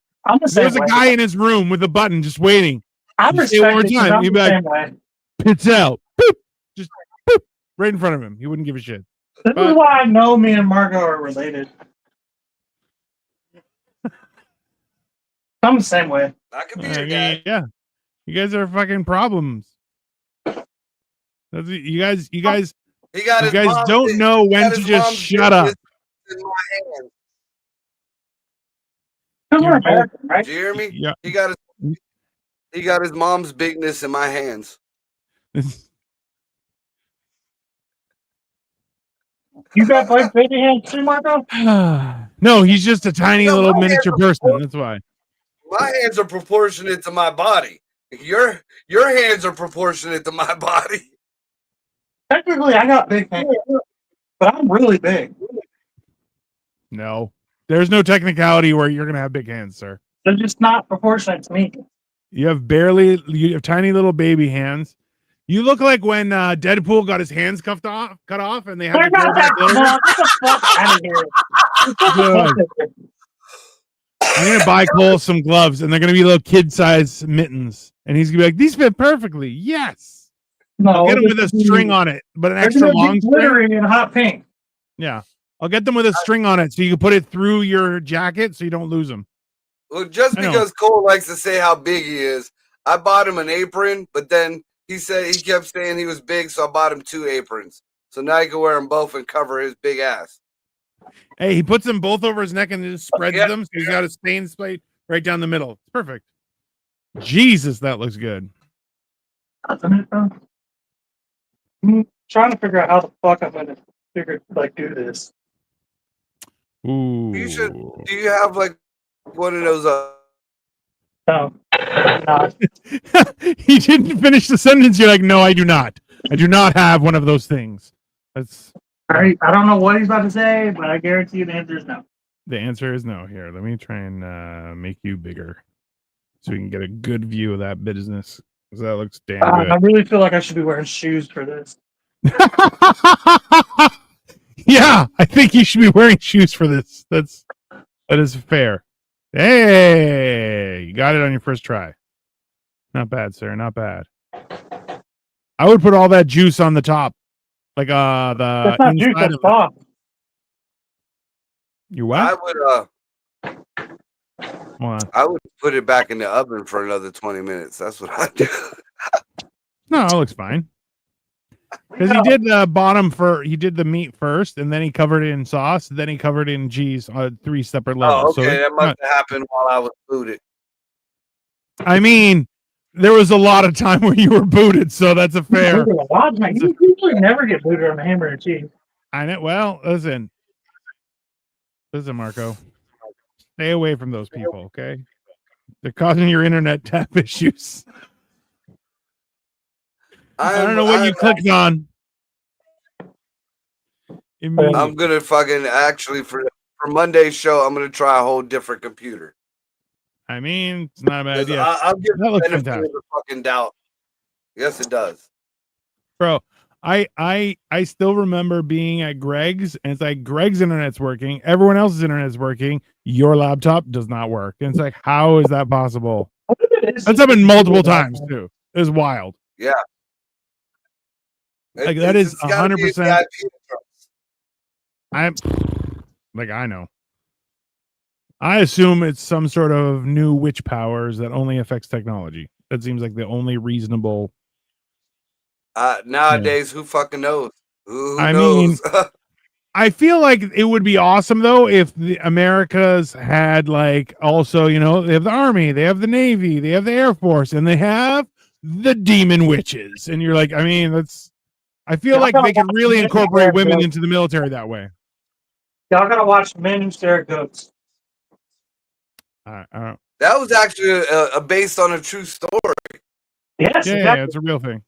There's a guy in his room with a button just waiting. I'm respecting time. He'd be like, pizzelle. Boop. Just boop. Right in front of him. He wouldn't give a shit. This is why I know me and Margot are related. I'm the same way. I could be your guy. Yeah. You guys are fucking problems. You guys don't know when to just shut up. American, right? Do you hear me? Yeah. He got his mom's bigness in my hands. You got like baby hands too, Marco? No, he's just a tiny little miniature person. That's why. My hands are proportionate to my body. Your hands are proportionate to my body. Technically, I got big hands, but I'm really big. No, there's no technicality where you're gonna have big hands, sir. They're just not proportionate to me. You have tiny little baby hands. You look like when Deadpool got his hands cut off, and they had to go back over. Get the fuck out of here. I'm gonna buy Cole some gloves, and they're gonna be little kid-size mittens, and he's gonna be like, "These fit perfectly." Yes. No, I'll get them with a string on it, but an extra long string in hot pink. Yeah, I'll get them with a string on it, so you can put it through your jacket, so you don't lose them. Well, just because Cole likes to say how big he is, I bought him an apron, but then he kept saying he was big, so I bought him 2 aprons. So now he can wear them both and cover his big ass. Hey, he puts them both over his neck and just spreads them, so he's got a stain plate right down the middle. It's perfect. Jesus, that looks good. I'm trying to figure out how the fuck I'm gonna do this. Ooh. Do you have like one of those? No, I'm not. He didn't finish the sentence. You're like, no, I do not. I do not have one of those things. That's All right, I don't know what he's about to say, but I guarantee you the answer is no. the answer is no. Here, let me try and make you bigger so we can get a good view of that business. 'Cause that looks damn good. I really feel like I should be wearing shoes for this. Yeah, I think you should be wearing shoes for this. That is fair. Hey, you got it on your first try. Not bad, sir. Not bad. I would put all that juice on the top, like the That's not juice, inside that's of it. sauce. You I what? I would put it back in the oven for another 20 minutes. That's what I do. No, it looks fine. Because he did the bottom he did the meat first, and then he covered it in sauce, then he covered it in cheese on 3 separate levels. Oh, okay, So that must have happened while I was booted. I mean, there was a lot of time where you were booted, so that's a fair. You usually never get booted on a hamburger and cheese. I know. Well, listen, Marco, stay away from those people, okay? They're causing your internet to have issues. I don't know what you clicked on. I'm gonna fucking actually for Monday's show, I'm gonna try a whole different computer. I mean, it's not a bad idea. I'll give That looks benefit fantastic, of the fucking doubt. Yes, it does. bro. I still remember being at Greg's, and it's like Greg's internet's working, everyone else's internet's working, your laptop does not work. And it's like, how is that possible? That's happened multiple times too. It's wild. Yeah. Like that is 100%. I'm like, I know. I assume it's some sort of new witch powers that only affects technology. That seems like the only reasonable. Nowadays, who fucking knows? Who I knows? mean, I feel like it would be awesome though if the Americas had like also, you know, they have the Army, they have the Navy, they have the Air Force, and they have the demon witches. And you're like, I mean, I feel like they can really incorporate women into the military that way. Y'all gotta watch Men Who Stare at Goats. That was actually based on a true story. Yes, yeah, exactly. yeah, it's a real thing.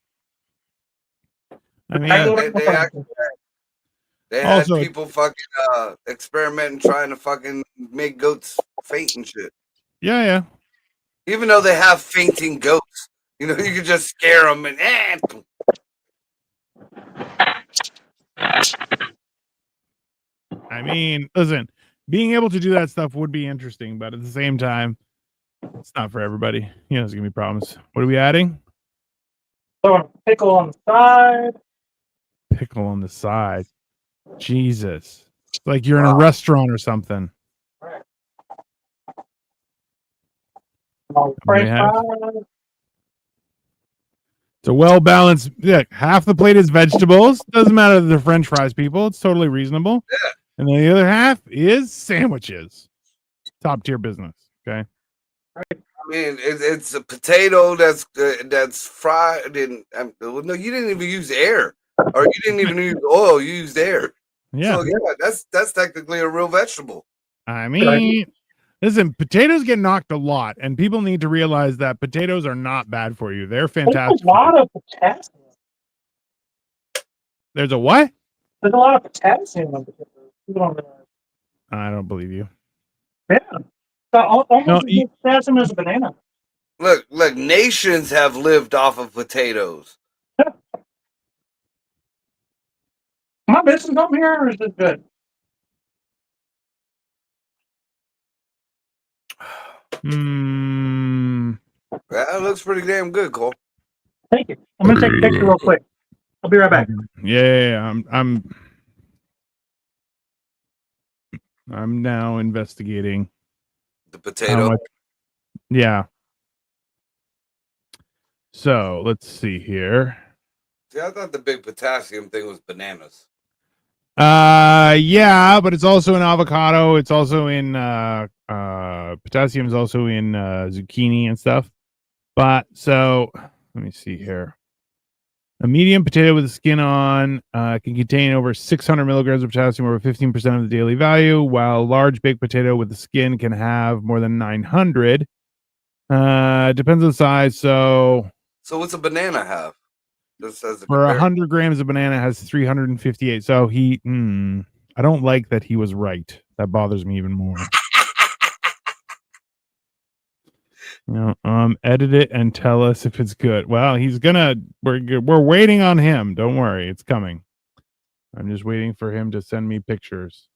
I mean, they had people fucking experimenting, trying to fucking make goats faint and shit. Yeah, yeah. Even though they have fainting goats, you know, you could just scare them and. I mean, listen, being able to do that stuff would be interesting, but at the same time, it's not for everybody. You know, there's gonna be problems. What are we adding? Pickle on the side. Pickle on the side. Jesus. It's like you're in a restaurant or something. It's a well-balanced. Yeah, half the plate is vegetables. Doesn't matter that they're French fries, people. It's totally reasonable. Yeah. And then the other half is sandwiches. Top tier business. Okay. I mean, it's a potato that's fried in. No, you didn't even use air, or you didn't even use oil. You used air. Yeah. So yeah, that's technically a real vegetable. I mean, listen, potatoes get knocked a lot, and people need to realize that potatoes are not bad for you. They're fantastic. There's a lot of potassium. There's a what? There's a lot of potassium in potatoes. I don't believe you. Yeah. Almost as much potassium as a banana. Look, nations have lived off of potatoes. Am I missing something here, or is this good? That looks pretty damn good, Cole. Thank you. I'm gonna take a picture real quick. I'll be right back. Yeah, I'm now investigating the potato. Yeah. So let's see here. See, I thought the big potassium thing was bananas. Yeah, but it's also in avocado. It's also in potassium is also in zucchini and stuff. But so let me see here. A medium potato with the skin on can contain over 600 milligrams of potassium, over 15% of the daily value, while a large baked potato with the skin can have more than 900. Depends on the size. So what's a banana have? Just as a For 100 grams of banana has 358. So he, I don't like that he was right. That bothers me even more. Edit it and tell us if it's good. Well, he's gonna. We're waiting on him. Don't worry, it's coming. I'm just waiting for him to send me pictures.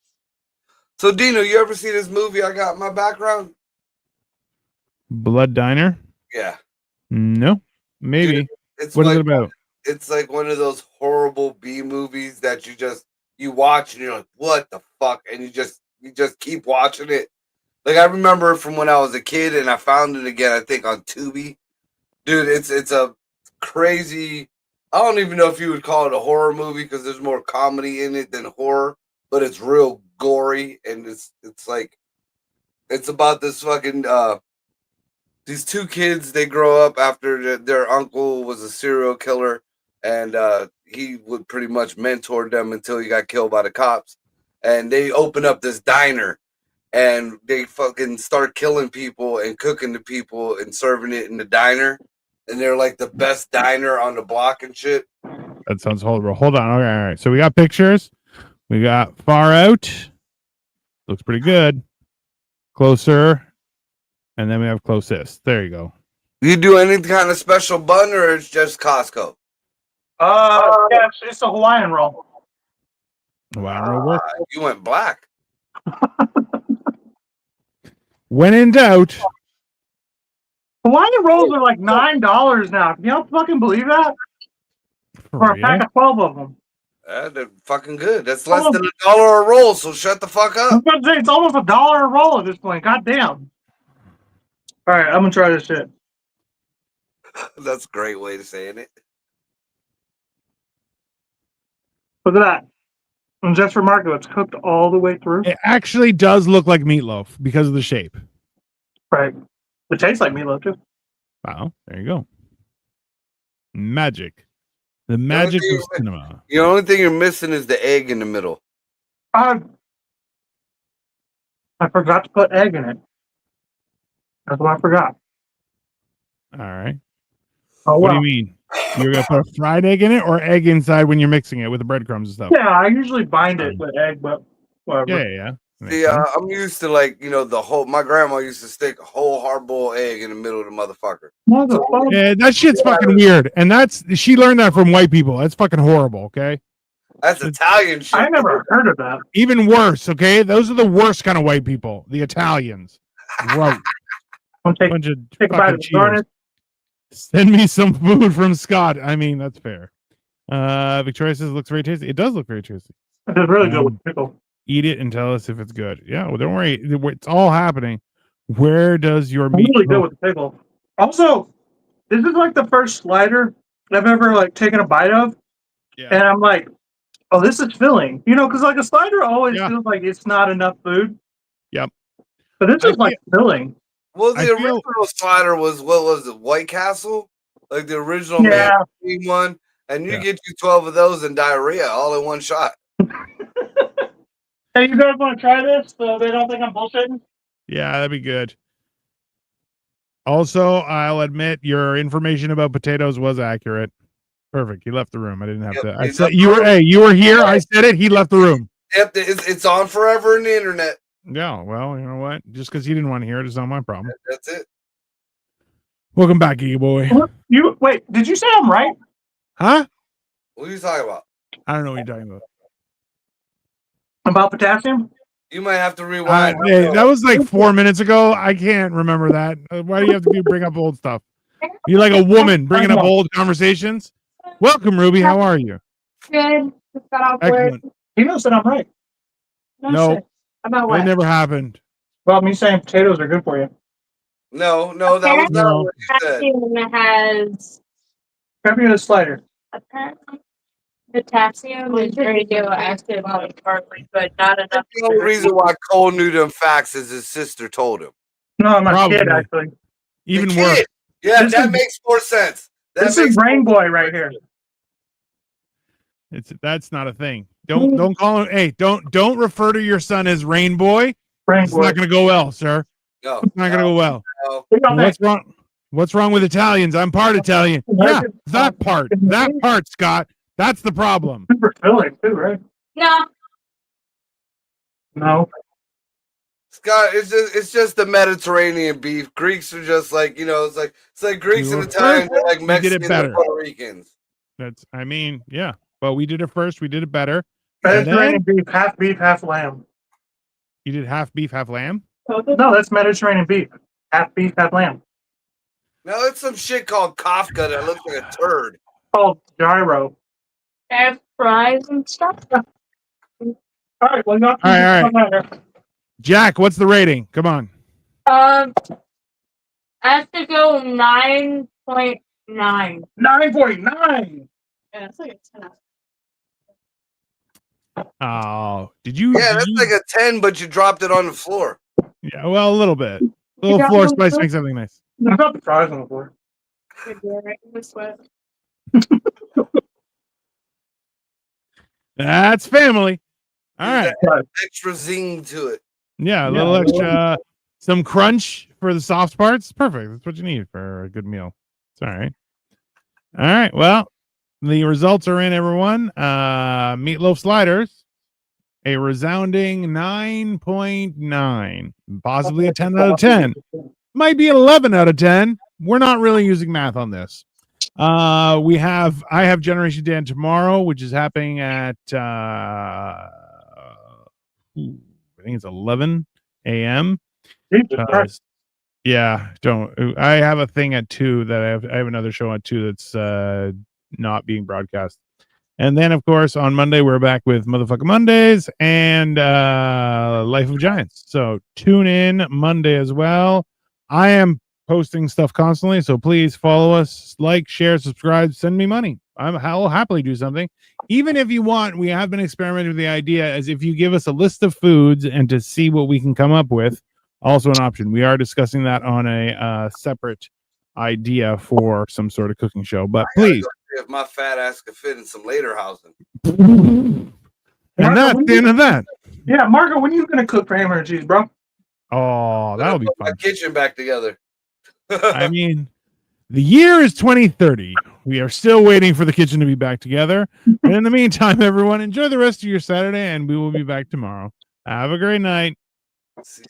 So, Dino, you ever see this movie I got in my background? Blood Diner? Yeah. No, maybe. Dude, it's what like, is it about? It's like one of those horrible B movies that you watch and you're like, what the fuck? And you just keep watching it. Like, I remember from when I was a kid and I found it again, I think on Tubi. Dude, it's a crazy, I don't even know if you would call it a horror movie because there's more comedy in it than horror, but it's real gory, and it's like, it's about this fucking these two kids. They grow up after their uncle was a serial killer, and he would pretty much mentor them until he got killed by the cops. And they open up this diner, and they fucking start killing people and cooking the people and serving it in the diner. And they're like the best diner on the block and shit. That sounds horrible. Hold on. Okay, all right. So we got pictures. We got far out. Looks pretty good. Closer. And then we have closest. There you go. You do any kind of special bun, or it's just Costco? Yeah, it's a Hawaiian roll. You went black. When in doubt. Hawaiian rolls are like $9 now. Can you fucking believe that? For a pack of 12 of them. They're fucking good. That's less than $1 a roll, so shut the fuck up. I was about to say, it's almost $1 a roll at this point. God damn. All right, I'm going to try this shit. That's a great way to saying it. Look at that. And just remarkable, it's cooked all the way through. It actually does look like meatloaf because of the shape. Right. It tastes like meatloaf, too. Wow. There you go. Magic. The magic of cinema. The only thing you're missing is the egg in the middle. I forgot to put egg in it. That's what I forgot. All right. Oh, what do you mean? You're going to put a fried egg in it or egg inside when you're mixing it with the breadcrumbs and stuff? Yeah, I usually bind it with egg, but whatever. Yeah. See, I'm used to my grandma used to stick a whole hard-boiled egg in the middle of the motherfucker. Yeah, that shit's fucking weird. And she learned that from white people. That's fucking horrible, okay? That's Italian shit. I never heard of that. Even worse, okay? Those are the worst kind of white people. The Italians. Right. Take a bite of garnish. Send me some food from Scott. I mean, that's fair. Victoria says it looks very tasty. It does look very tasty. It is really good with pickle. Eat it and tell us if it's good. Yeah, well, don't worry. It's all happening. Where does your meat really good with the pickle? Also, this is like the first slider I've ever taken a bite of. Yeah. And I'm like, oh, this is filling. Because like a slider always feels like it's not enough food. Yep. But this is filling. Well, the original slider was, what was it, White Castle? Like the original mainstream one. And you get you 12 of those and diarrhea all in one shot. Hey, you guys want to try this so they don't think I'm bullshitting? Yeah, that'd be good. Also, I'll admit your information about potatoes was accurate. Perfect. He left the room. I didn't have to. I said you were here. I said it. He left the room. Yep, it's on forever in the internet. Yeah, well, you know what? Just because you didn't want to hear it is not my problem. That's it. Welcome back, Iggy boy. Wait, did you say I'm right? Huh? What are you talking about? I don't know what you're talking about. About potassium? You might have to rewind. Hey, that was like 4 minutes ago. I can't remember that. Why do you have to bring up old stuff? You're like a woman bringing up old conversations. Welcome, Ruby. How are you? Good. Just got off work. He knows that I'm right. No. About what? It never happened. Well, me saying potatoes are good for you. No, that was not what you said. Potassium has. Grab me a slider. Apparently. Potassium is radioactive partly, but not enough. The only reason why Cole knew them facts is his sister told him. No, my kid, actually. Even worse. Yeah, that makes more sense. This is Rain Boy right here. That's not a thing. Don't call him. Hey, don't refer to your son as Rain Boy. Rain It's Boy. not going to go well, sir. No, it's not going to go well. No. What's wrong? What's wrong with Italians? I'm part Italian. Yeah, that part, Scott. That's the problem. Super filling too, right? No. No. Scott, it's just the Mediterranean beef. Greeks are just like, it's like Greeks We and were Italians are like first, we did it Mexicans better. and Puerto Ricans. Yeah. But we did it first. We did it better. Mediterranean beef, half lamb. You did half beef, half lamb? No, that's Mediterranean beef. Half beef, half lamb. No, it's some shit called Kafka that looks like a turd. Called gyro. Have fries and stuff. All right, well, All right. Jack, what's the rating? Come on. I have to go 9.9. 9.9. Yeah, it's like a 10. Oh, did you? Yeah, that's like a 10, but you dropped it on the floor. Yeah, well, a little bit. A little floor spice makes something nice. I got the fries on the floor. That's family. All right. Extra zing to it. Yeah, a little extra, some crunch for the soft parts. Perfect. That's what you need for a good meal. It's all right. All right. Well, the results are in, everyone. Meatloaf sliders, a resounding 9.9, possibly a 10 out of 10. Might be an 11 out of 10. We're not really using math on this. I have Generation Dan tomorrow, which is happening at I think it's 11 a.m. Yeah, I have a thing at 2 that I have another show at 2 that's not being broadcast. And then, of course, on Monday, we're back with Motherfucking Mondays and Life of Giants. So tune in Monday as well. I am posting stuff constantly, so please follow us, like, share, subscribe, send me money. I'll happily do something. Even if you want, we have been experimenting with the idea as if you give us a list of foods and to see what we can come up with, also an option. We are discussing that on a separate idea for some sort of cooking show, but please. If my fat ass could fit in some later housing. And that's the end of that. Yeah, Marco, when are you gonna cook for Hammer and Cheese, bro? Oh, that'll be fun. My kitchen back together. I mean, the year is 2030. We are still waiting for the kitchen to be back together. And in the meantime, everyone, enjoy the rest of your Saturday, and we will be back tomorrow. Have a great night. See,